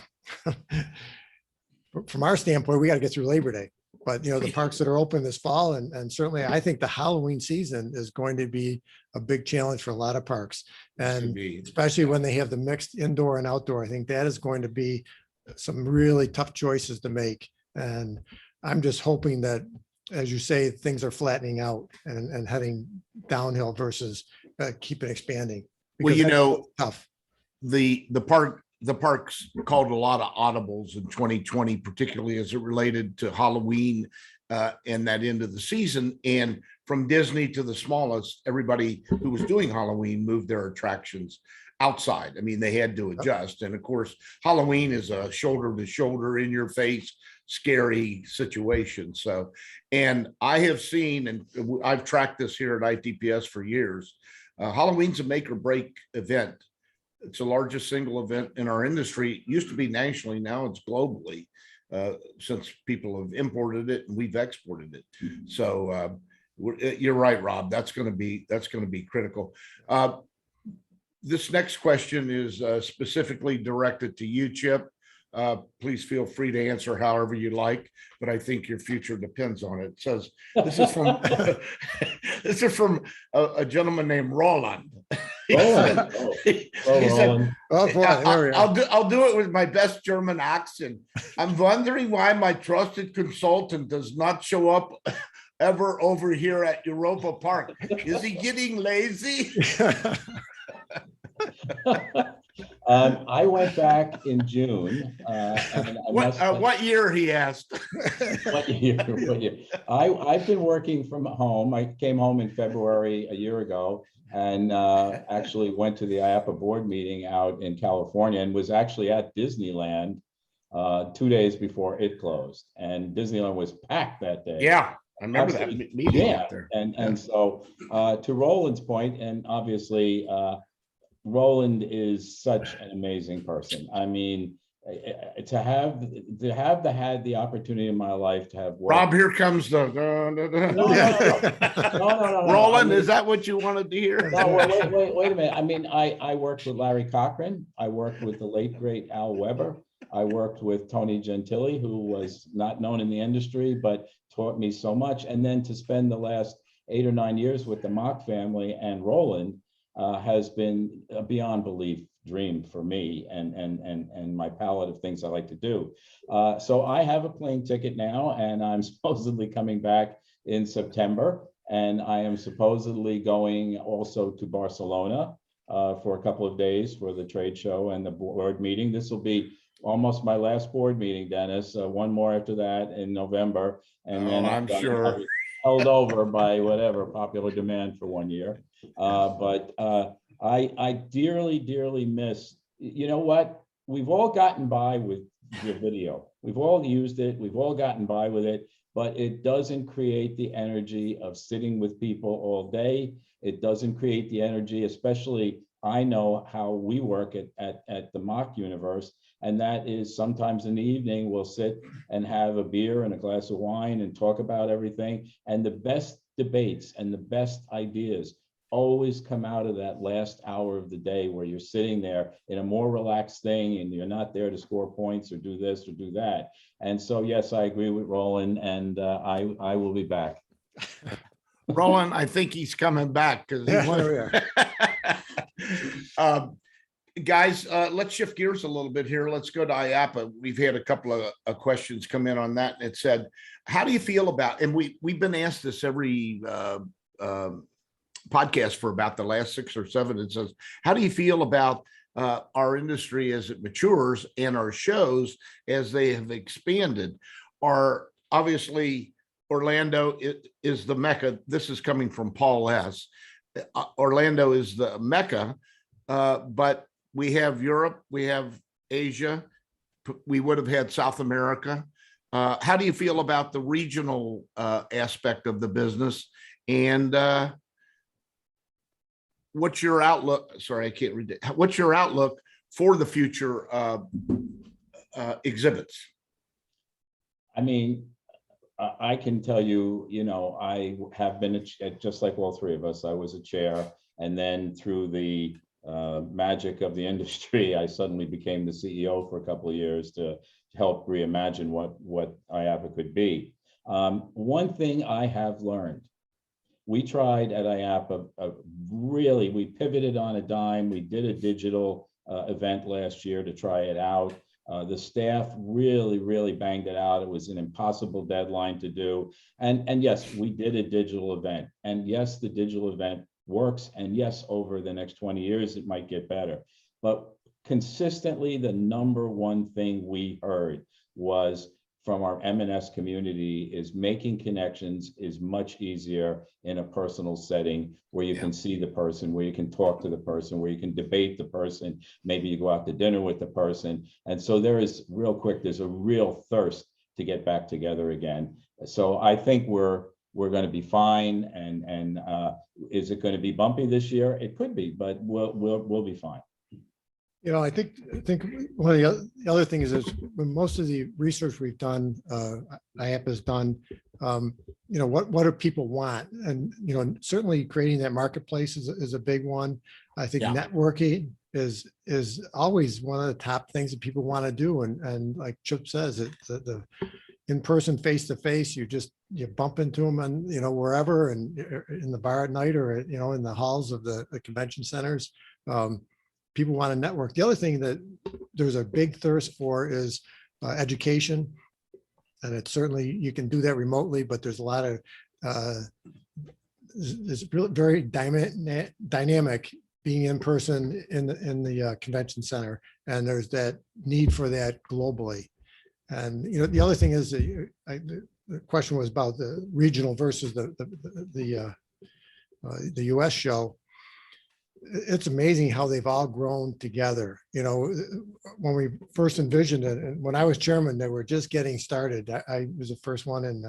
from our standpoint, we got to get through Labor Day. But, you know, the parks that are open this fall, and certainly I think the Halloween season is going to be a big challenge for a lot of parks. And especially when they have the mixed indoor and outdoor, I think that is going to be some really tough choices to make. And I'm just hoping that, as you say, things are flattening out and heading downhill versus keeping expanding. Well, you know, tough. The parks called a lot of audibles in 2020, particularly as it related to Halloween and that end of the season. And from Disney to the smallest, everybody who was doing Halloween moved their attractions outside. I mean, they had to adjust. And of course, Halloween is a shoulder to shoulder, in your face, scary situation. So, and I have seen, and I've tracked this here at ITPS for years, Halloween's a make or break event. It's the largest single event in our industry. It used to be nationally, now it's globally, since people have imported it and we've exported it. So you're right, Rob. That's going to be critical. This next question is specifically directed to you, Chip. Please feel free to answer however you like, but I think your future depends on it. It says, this is from this is from a gentleman named Roland. He said, Oh boy, I'll do it with my best German accent. I'm wondering why my trusted consultant does not show up ever over here at Europa-Park. Is he getting lazy? I went back in June. And what year, he asked? What year? I've been working from home. I came home in February a year ago, and actually went to the IAAPA board meeting out in California, and was actually at Disneyland 2 days before it closed. And Disneyland was packed that day. Yeah, I remember that meeting out there. And so to Roland's point, and obviously Roland is such an amazing person. I mean, to have had the opportunity in my life to have worked. Rob, here comes the No. Roland, is that what you wanted to hear? No, wait a minute. I mean, I worked with Larry Cochran. I worked with the late great Al Weber. I worked with Tony Gentili, who was not known in the industry, but taught me so much. And then to spend the last 8 or 9 years with the Mack family and Roland has been a beyond belief dream for me and my palette of things I like to do. So I have a plane ticket now, and I'm supposedly coming back in September, and I am supposedly going also to Barcelona for a couple of days for the trade show and the board meeting. This will be almost my last board meeting, Dennis. One more after that in November, and then I'm sure I'll be held over by whatever popular demand for 1 year. I dearly, dearly miss, you know what? We've all gotten by with the video. We've all used it. We've all gotten by with it, but it doesn't create the energy of sitting with people all day. It doesn't create the energy, especially I know how we work at the Mack universe. And that is sometimes in the evening, we'll sit and have a beer and a glass of wine and talk about everything. And the best debates and the best ideas always come out of that last hour of the day where you're sitting there in a more relaxed thing and you're not there to score points or do this or do that. And so, yes, I agree with Roland, and I will be back. Roland, I think he's coming back because he wanted. Guys, let's shift gears a little bit here. Let's go to IAAPA. We've had a couple of questions come in on that. And it said, how do you feel about, and we've been asked this every podcast for about the last 6 or 7. It says, how do you feel about our industry as it matures and our shows as they have expanded? Are obviously Orlando is the Mecca. This is coming from Paul S. Orlando is the Mecca, but we have Europe, we have Asia, we would have had South America. How do you feel about the regional aspect of the business? And what's your outlook? Sorry, I can't read it. What's your outlook for the future exhibits? I mean, I can tell you, you know, I have been just like all three of us. I was a chair, and then through the magic of the industry, I suddenly became the CEO for a couple of years to help reimagine what IAAPA could be. One thing I have learned, we tried at IAAPA, really, we pivoted on a dime. We did a digital event last year to try it out. The staff really banged it out. It was an impossible deadline to do. And yes, we did a digital event. And yes, the digital event works. And yes, over the next 20 years, it might get better. But consistently, the number one thing we heard was from our M&S community is making connections is much easier in a personal setting where you can see the person, where you can talk to the person, where you can debate the person, maybe you go out to dinner with the person. And so there is there's a real thirst to get back together again. So I think we're going to be fine. And is it going to be bumpy this year? It could be, but we'll be fine. You know, I think one of the other things is when most of the research we've done, IAAPA has done, you know, what do people want? And, you know, certainly creating that marketplace is a big one. I think networking is always one of the top things that people want to do. And like Chip says, the in-person, face-to-face, you bump into them and, you know, wherever, and in the bar at night or, you know, in the halls of the convention centers. People want to network. The other thing that there's a big thirst for is education. And it's certainly, you can do that remotely, but there's a lot of, it's really very dynamic being in person in the convention center. And there's that need for that globally. And, you know, the other thing is the question was about the regional versus the US show. It's amazing how they've all grown together. You know, when we first envisioned it, and when I was chairman, they were just getting started. I was the first one in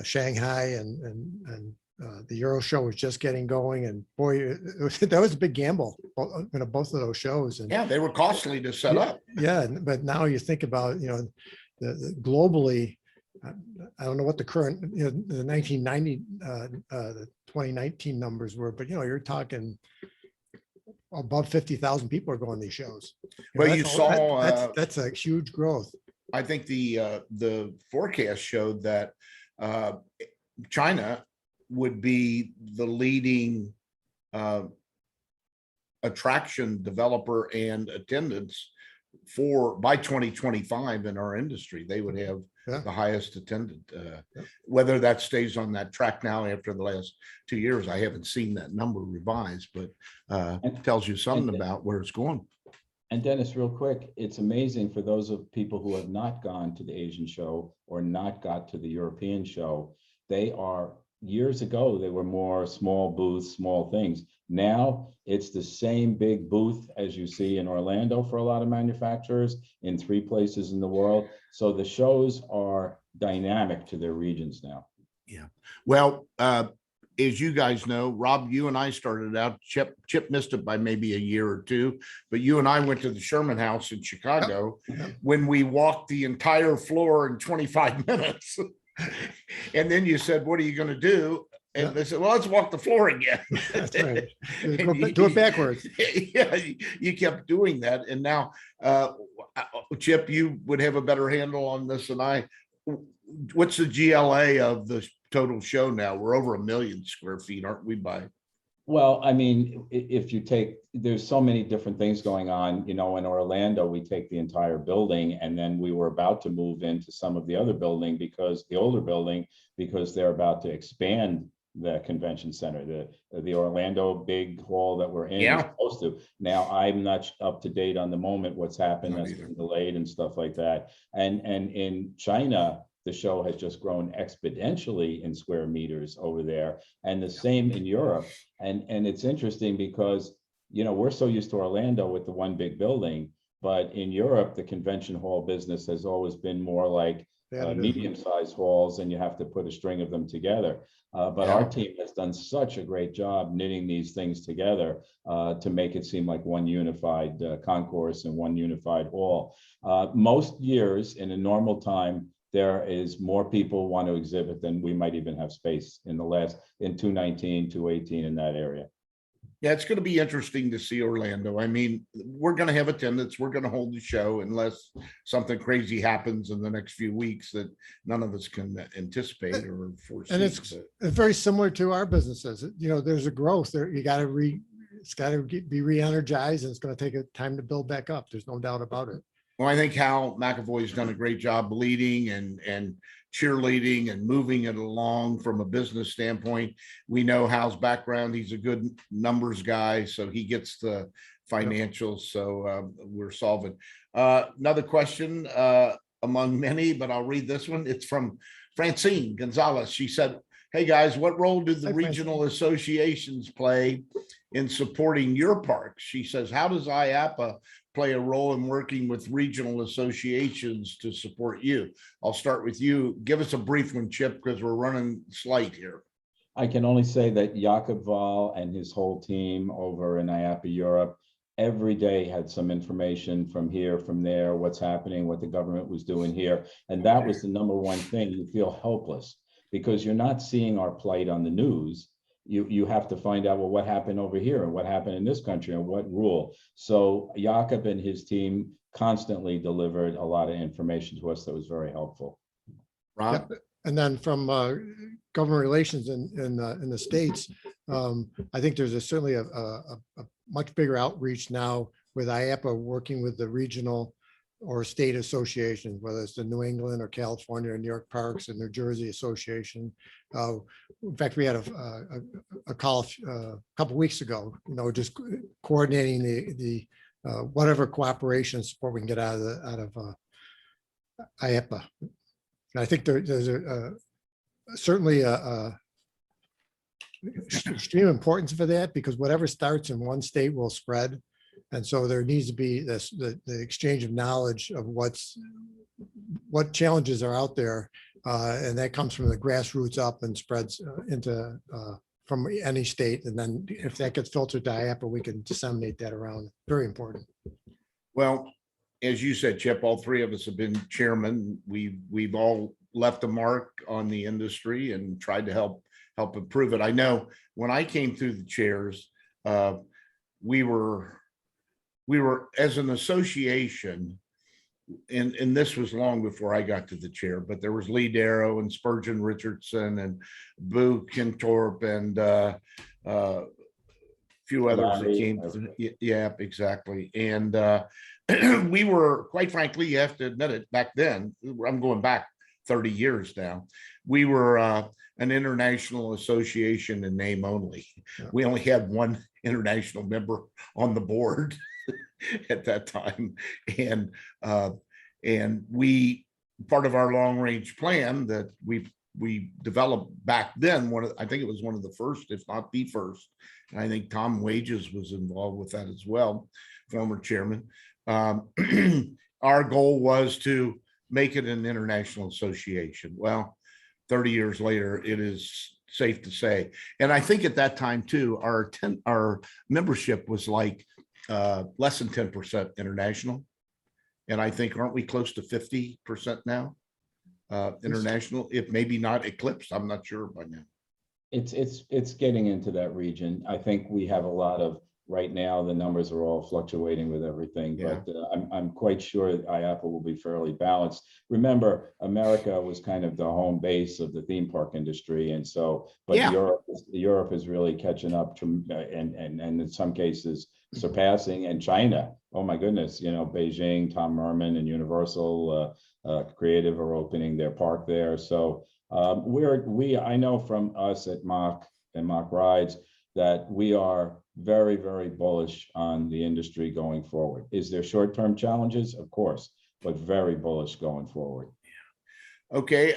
Shanghai, and the Euro show was just getting going. And boy, that was a big gamble, you know, both of those shows. And yeah, they were costly to set up. Yeah, but now you think about, you know, the globally. I don't know what the current, you know, the 1990, the 2019 numbers were, but, you know, you're talking above 50,000 people are going to these shows. Well, you saw that's a huge growth. I think the forecast showed that China would be the leading attraction developer and attendance by 2025 in our industry. They would have the highest attendant, whether that stays on that track now after the last 2 years. I haven't seen that number revised, but it tells you something about where it's going. And Dennis, real quick, it's amazing for those of people who have not gone to the Asian show or not got to the European show. They are, years ago, they were more small booths, small things. Now it's the same big booth as you see in Orlando for a lot of manufacturers in 3 places in the world. So the shows are dynamic to their regions now. Yeah. Well, as you guys know, Rob, you and I started out, Chip missed it by maybe a year or 2, but you and I went to the Sherman House in Chicago when we walked the entire floor in 25 minutes. And then you said, what are you going to do? And they said, well, let's walk the floor again. That's right. Do it backwards. Yeah, you kept doing that. And now, Chip, you would have a better handle on this than I. What's the GLA of the total show now? We're over 1 million square feet, aren't we, by? Well, I mean, if you take, there's so many different things going on. You know, in Orlando, we take the entire building, and then we were about to move into some of the other building because the older building, because they're about to expand the convention center, the Orlando big hall that we're in is supposed to. Now, I'm not up to date on the moment, what's happened, that's been delayed and stuff like that. And in China, the show has just grown exponentially in square meters over there, and the same in Europe. And it's interesting because, you know, we're so used to Orlando with the one big building, but in Europe, the convention hall business has always been more like medium-sized halls, and you have to put a string of them together. But our team has done such a great job knitting these things together to make it seem like one unified concourse and one unified hall. Most years in a normal time, there is more people want to exhibit than we might even have space in 219, 218 in that area. Yeah, it's going to be interesting to see Orlando. I mean, we're going to have attendance. We're going to hold the show unless something crazy happens in the next few weeks that none of us can anticipate or foresee. And it's very similar to our businesses. You know, there's a growth there. You got to it's got to be re-energized, and it's going to take a time to build back up. There's no doubt about it. Well, I think Hal McAvoy's done a great job leading and cheerleading and moving it along from a business standpoint. We know Hal's background. He's a good numbers guy, so he gets the financials. So we're solving. Another question among many, but I'll read this one. It's from Francine Gonzalez. She said, hey guys, what role do the regional associations play in supporting your parks? She says, how does IAAPA play a role in working with regional associations to support you? I'll start with you. Give us a brief one, Chip, because we're running slight here. I can only say that Jakob Val and his whole team over in IAAPA Europe every day had some information from here, from there, what's happening, what the government was doing here. And that was the number one thing. You feel helpless because you're not seeing our plight on the news. You have to find out, well, what happened over here and what happened in this country and what rule. So Jakob and his team constantly delivered a lot of information to us that was very helpful. Rob? Yep. And then from government relations in the States, I think there's certainly a much bigger outreach now with IAAPA working with the regional or state associations, whether it's the New England or California or New York Parks and New Jersey Association. In fact, we had a call a couple of weeks ago, you know, just coordinating the whatever cooperation support we can get out of IAAPA. And I think there's certainly a extreme importance for that, because whatever starts in one state will spread. And so there needs to be the exchange of knowledge of what challenges are out there. And that comes from the grassroots up and spreads into from any state. And then if that gets filtered to IAAPA, we can disseminate that around. Very important. Well, as you said, Chip, all three of us have been chairman. We've all left a mark on the industry and tried to help improve it. I know when I came through the chairs, we were as an association, and this was long before I got to the chair, but there was Lee Darrow and Spurgeon Richardson and Boo Kintorp and few others that came. Yeah, exactly. And we were, quite frankly, you have to admit it, back then, I'm going back 30 years now, we were an international association in name only. Yeah. We only had one international member on the board at that time. And we, part of our long range plan that we developed back then, I think it was one of the first, if not the first, and I think Tom Wages was involved with that as well, former chairman. Our goal was to make it an international association. Well, 30 years later, it is safe to say. And I think at that time too, our membership was like less than 10% international. And I think, aren't we close to 50% now? International, if maybe not eclipsed, I'm not sure by now. It's getting into that region. I think we have a lot of, right now, the numbers are all fluctuating with everything, Yeah. but I'm quite sure that IAAPA will be fairly balanced. Remember, America was kind of the home base of the theme park industry, and so, but Yeah. Europe is really catching up to, and in some cases surpassing, and China, oh my goodness, you know, Beijing, Tom Merman and Universal Creative are opening their park there. So I know from us at Mack and Mack Rides that we are very, very bullish on the industry going forward. Is there short-term challenges? Of course, but very bullish going forward. Okay,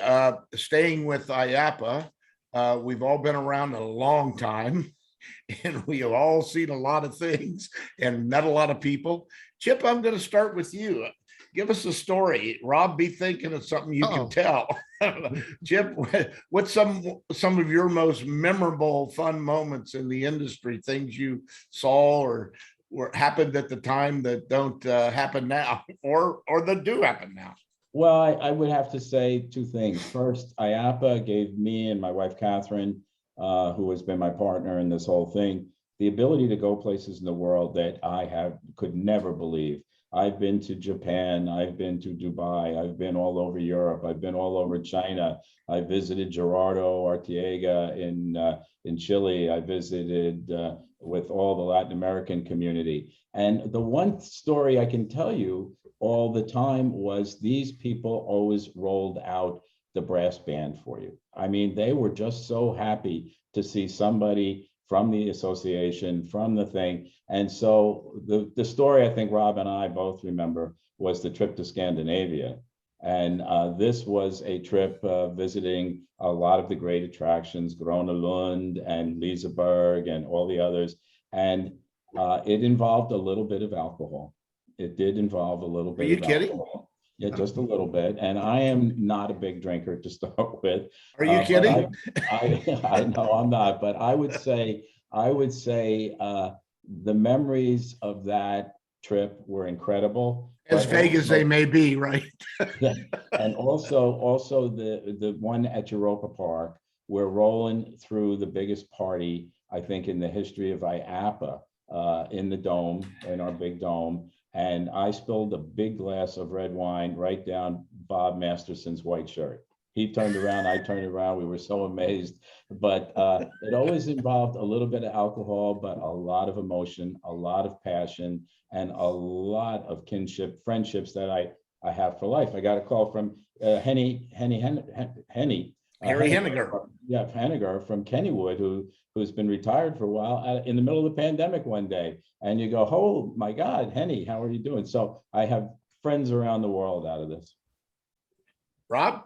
staying with IAAPA, we've all been around a long time and we have all seen a lot of things and met a lot of people. Chip, I'm going to start with you. Give us a story. Rob, be thinking of something you can tell. Chip, what's some of your most memorable, fun moments in the industry, things you saw or happened at the time that don't happen now, or that do happen now? Well, I would have to say two things. First, IAAPA gave me and my wife, Catherine, who has been my partner in this whole thing, the ability to go places in the world that I could never believe. I've been to Japan, I've been to Dubai, I've been all over Europe, I've been all over China. I visited Gerardo Arteaga in Chile. I visited with all the Latin American community. And the one story I can tell you all the time was these people always rolled out the brass band for you. I mean, they were just so happy to see somebody from the association, from the thing. And so the story I think Rob and I both remember was the trip to Scandinavia. And this was a trip visiting a lot of the great attractions, Gröna Lund and Liseberg and all the others. And it involved a little bit of alcohol. It did involve a little bit of alcohol. Are you kidding? Yeah, just a little bit. And I am not a big drinker to start with. Are you kidding? I know I'm not, but I would say the memories of that trip were incredible. As vague as they may be, right? Yeah. And also the one at Europa-Park, we're rolling through the biggest party, I think, in the history of IAAPA in the dome, in our big dome. And I spilled a big glass of red wine right down Bob Masterson's white shirt. He turned around, I turned around. We were so amazed. But it always involved a little bit of alcohol, but a lot of emotion, a lot of passion, and a lot of kinship, friendships that I have for life. I got a call from Harry Henniger. Yeah, Henniger from Kennywood, who's been retired for a while in the middle of the pandemic one day. And you go, oh my God, Henny, how are you doing? So I have friends around the world out of this. Rob?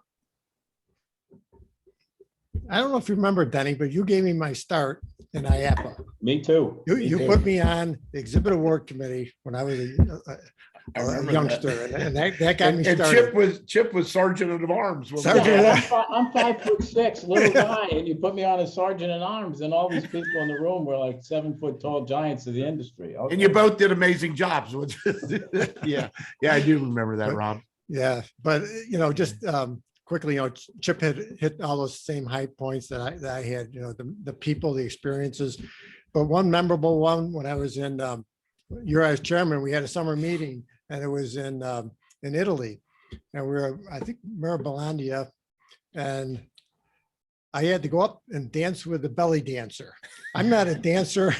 I don't know if you remember, Denny, but you gave me my start in IAAPA. Me too. You put me on the exhibit award committee when I was a youngster, and that got me started. And Chip was sergeant at arms. Sergeant I'm 5'6", little guy, and you put me on as sergeant at arms, and all these people in the room were like 7-foot tall giants of the industry. Okay. And you both did amazing jobs. Yeah, I do remember that, Rob. Yeah, but just quickly, Chip had hit all those same high points that I had. The people, the experiences. But one memorable one, when I was in, you're as chairman, we had a summer meeting, and it was in in Italy. And we were, I think, Mirabilandia, and I had to go up and dance with the belly dancer. I'm not a dancer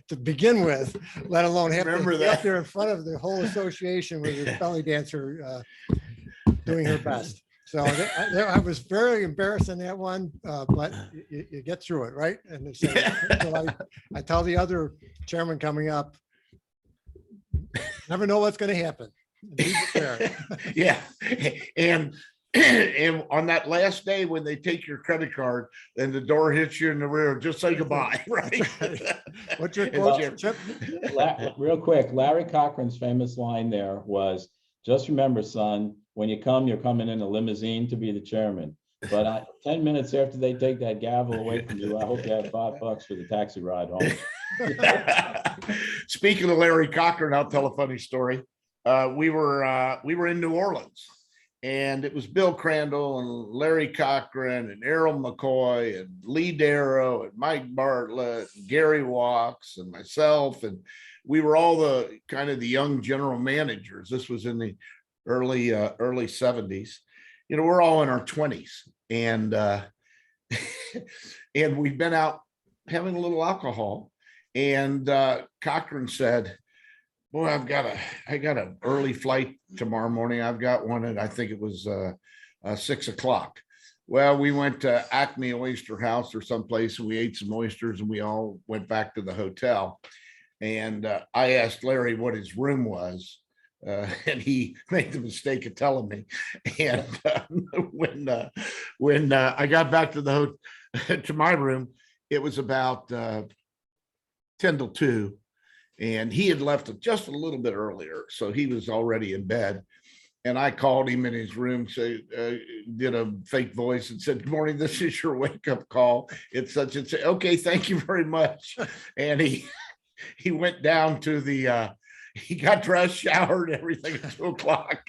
to begin with, let alone have Remember to be up that? there in front of the whole association with this belly dancer doing her best. So I was very embarrassed in that one, but you get through it, right? And so, I tell the other chairman coming up, never know what's going to happen. Be prepared. Yeah, and and on that last day when they take your credit card and the door hits you in the rear, just say goodbye, right? What's your And quote, Jim- Chip? Real quick, Larry Cochran's famous line there was, just remember, son, when you come, you're coming in a limousine to be the chairman. But 10 minutes after they take that gavel away from you, I hope you have $5 for the taxi ride home. Speaking of Larry Cochran, I'll tell a funny story. We were in New Orleans, and it was Bill Crandall and Larry Cochran and Errol McCoy and Lee Darrow and Mike Bartlett, and Gary Walks and myself, and we were all the kind of the young general managers. This was in the early 70s. You know, we're all in our 20s, and and we've been out having a little alcohol, and Cochran said, boy, I got an early flight tomorrow morning. I've got one, and I think it was 6 o'clock. Well, we went to Acme Oyster House or someplace, and we ate some oysters, and we all went back to the hotel. And I asked Larry what his room was, and he made the mistake of telling me. And when I got back to my room, it was about 10 till 2. And he had left just a little bit earlier, so he was already in bed. And I called him in his room, did a fake voice and said, "Good morning, this is your wake-up call. It's such and such." "Okay, thank you very much." And he went down to he got dressed, showered, everything at 2 o'clock.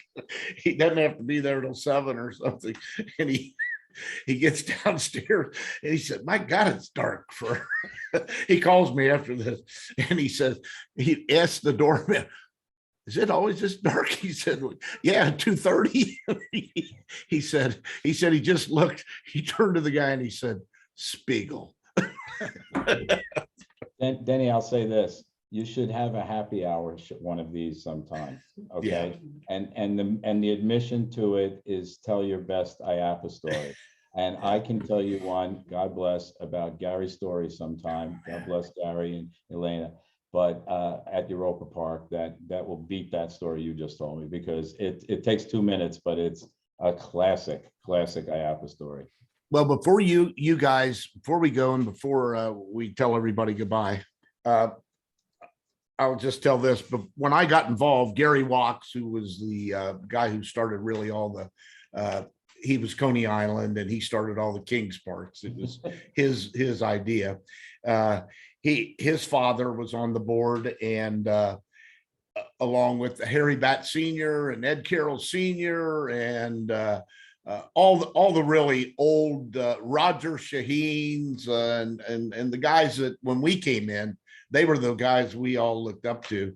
He doesn't have to be there till 7 or something. And he gets downstairs and he said, "My God, it's dark for," he calls me after this and he says, he asked the doorman, "Is it always this dark?" He said, "Yeah, 2:30. He said he just looked, he turned to the guy and he said, "Speigel." Denny, I'll say this. You should have a happy hour one of these sometime, okay? Yeah. And the admission to it is tell your best IAAPA story. And I can tell you one, God bless, about Gary's story sometime. God bless Gary and Elena. But at Europa-Park, that will beat that story you just told me, because it takes 2 minutes, but it's a classic IAAPA story. Well, before before we go and before we tell everybody goodbye, I'll just tell this, but when I got involved, Gary Walks, who was the guy who started really all the, he was Coney Island and he started all the King's parks. It was his idea. His father was on the board, and along with Harry Batt Sr. and Ed Carroll Sr. and all the really old Roger Shaheens and the guys that when we came in, they were the guys we all looked up to.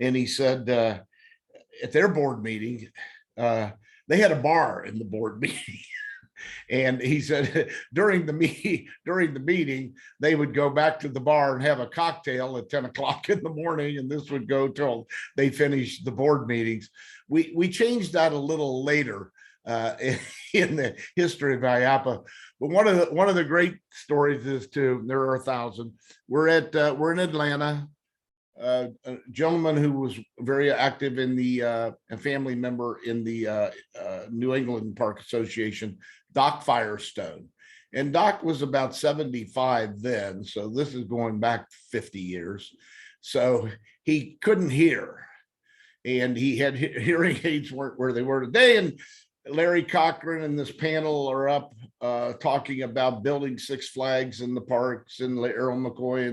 And he said at their board meeting, they had a bar in the board meeting. And he said during the meeting, they would go back to the bar and have a cocktail at 10 o'clock in the morning. And this would go till they finished the board meetings. We changed that a little later in the history of IAAPA. But one of the great stories is too, there are 1,000. We're in Atlanta. A gentleman who was very active in the a family member in the New England Park Association, Doc Firestone. And Doc was about 75 then, so this is going back 50 years. So he couldn't hear, and he had hearing aids weren't where they were today. And Larry Cochran and this panel are up talking about building Six Flags in the parks, and Errol McCoy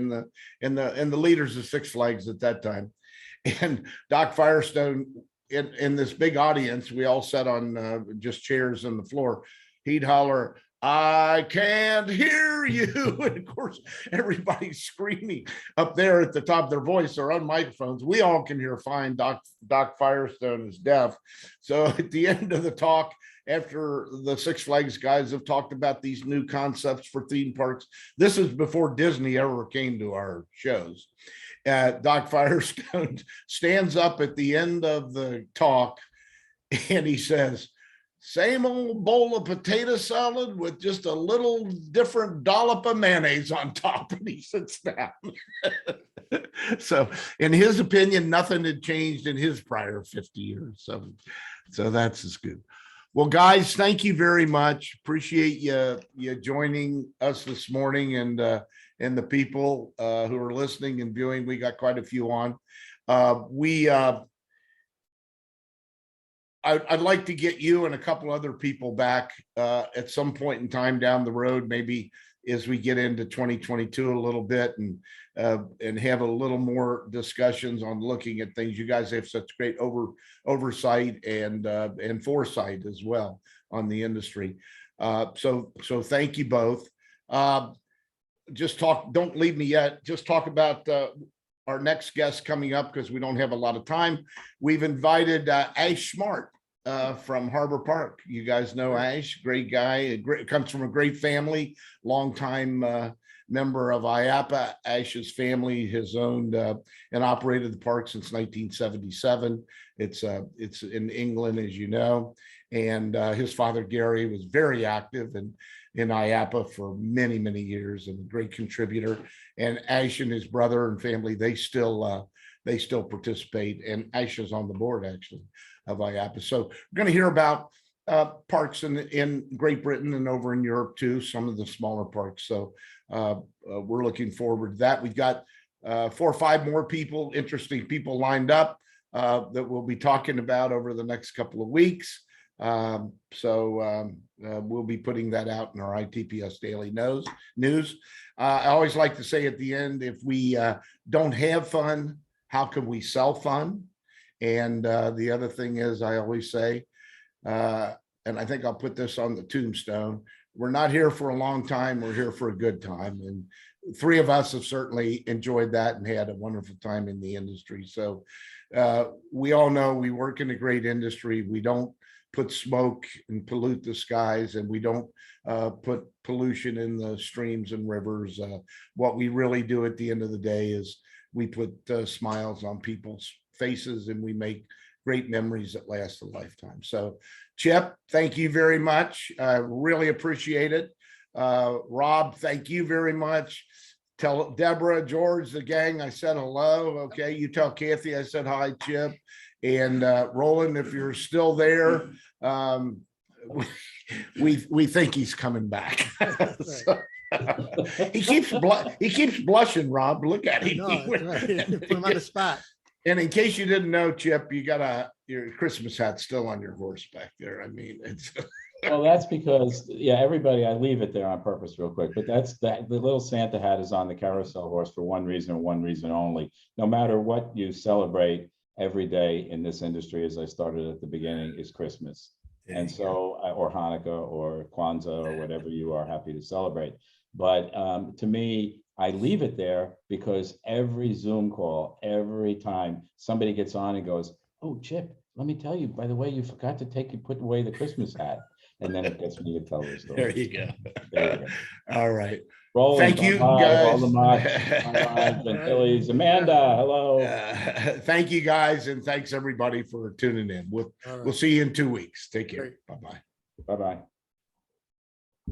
and the leaders of Six Flags at that time. And Doc Firestone in this big audience, we all sat on just chairs on the floor. He'd holler, I can't hear you. And of course, everybody's screaming up there at the top of their voice or on microphones. We all can hear fine. Doc Firestone is deaf. So at the end of the talk, after the Six Flags guys have talked about these new concepts for theme parks, this is before Disney ever came to our shows. Doc Firestone stands up at the end of the talk and he says, same old bowl of potato salad with just a little different dollop of mayonnaise on top, and he sits down. So in his opinion, nothing had changed in his prior 50 years. So that's as good. Well, guys, thank you very much. Appreciate you joining us this morning, and the people who are listening and viewing. We got quite a few on. I'd like to get you and a couple other people back at some point in time down the road, maybe as we get into 2022 a little bit, and have a little more discussions on looking at things. You guys have such great oversight and foresight as well on the industry. So thank you both. Don't leave me yet. Just talk about our next guest coming up, because we don't have a lot of time. We've invited Ash Smart from Harbor Park. You guys know Ash, great guy, comes from a great family, longtime member of IAAPA. Ash's family has owned and operated the park since 1977. It's in England, as you know, and his father Gary was very active in IAAPA for many, many years, and a great contributor. And Ash and his brother and family, they still participate, and Ash is on the board actually of IAAPA. So we're going to hear about parks in Great Britain and over in Europe too, some of the smaller parks. So we're looking forward to that. We've got 4 or 5 more people, interesting people lined up that we'll be talking about over the next couple of weeks. We'll be putting that out in our ITPS Daily News. I always like to say at the end, if we don't have fun, how can we sell fun? And the other thing is, I always say, and I think I'll put this on the tombstone, we're not here for a long time, we're here for a good time. And 3 of us have certainly enjoyed that and had a wonderful time in the industry. So we all know we work in a great industry. We don't put smoke and pollute the skies, and we don't put pollution in the streams and rivers. What we really do at the end of the day is we put smiles on people's faces, and we make great memories that last a lifetime. So Chip, thank you very much. I really appreciate it. Rob, thank you very much. Tell Deborah, George, the gang, I said hello. Okay, you tell Kathy I said hi, Chip. And Roland, if you're still there, we think he's coming back. So, he keeps blushing, Rob. Look at him. No, right. Put him on the spot. And in case you didn't know, Chip, you got your Christmas hat still on your horse back there. I mean, it's well, that's because, yeah, everybody, I leave it there on purpose real quick, but the little Santa hat is on the carousel horse for one reason and one reason only. No matter what you celebrate, every day in this industry, as I started at the beginning, is Christmas. And so, or Hanukkah or Kwanzaa or whatever you are happy to celebrate. But to me, I leave it there because every Zoom call, every time somebody gets on and goes, oh, Chip, let me tell you, by the way, you forgot to put away the Christmas hat. And then it gets me to tell the story. There you go. All right. Roland, thank you, guys. All the Mack, Gentili's, Amanda, hello. Thank you, guys, and thanks everybody for tuning in. We'll see you in 2 weeks. Take care. Bye-bye. Bye-bye.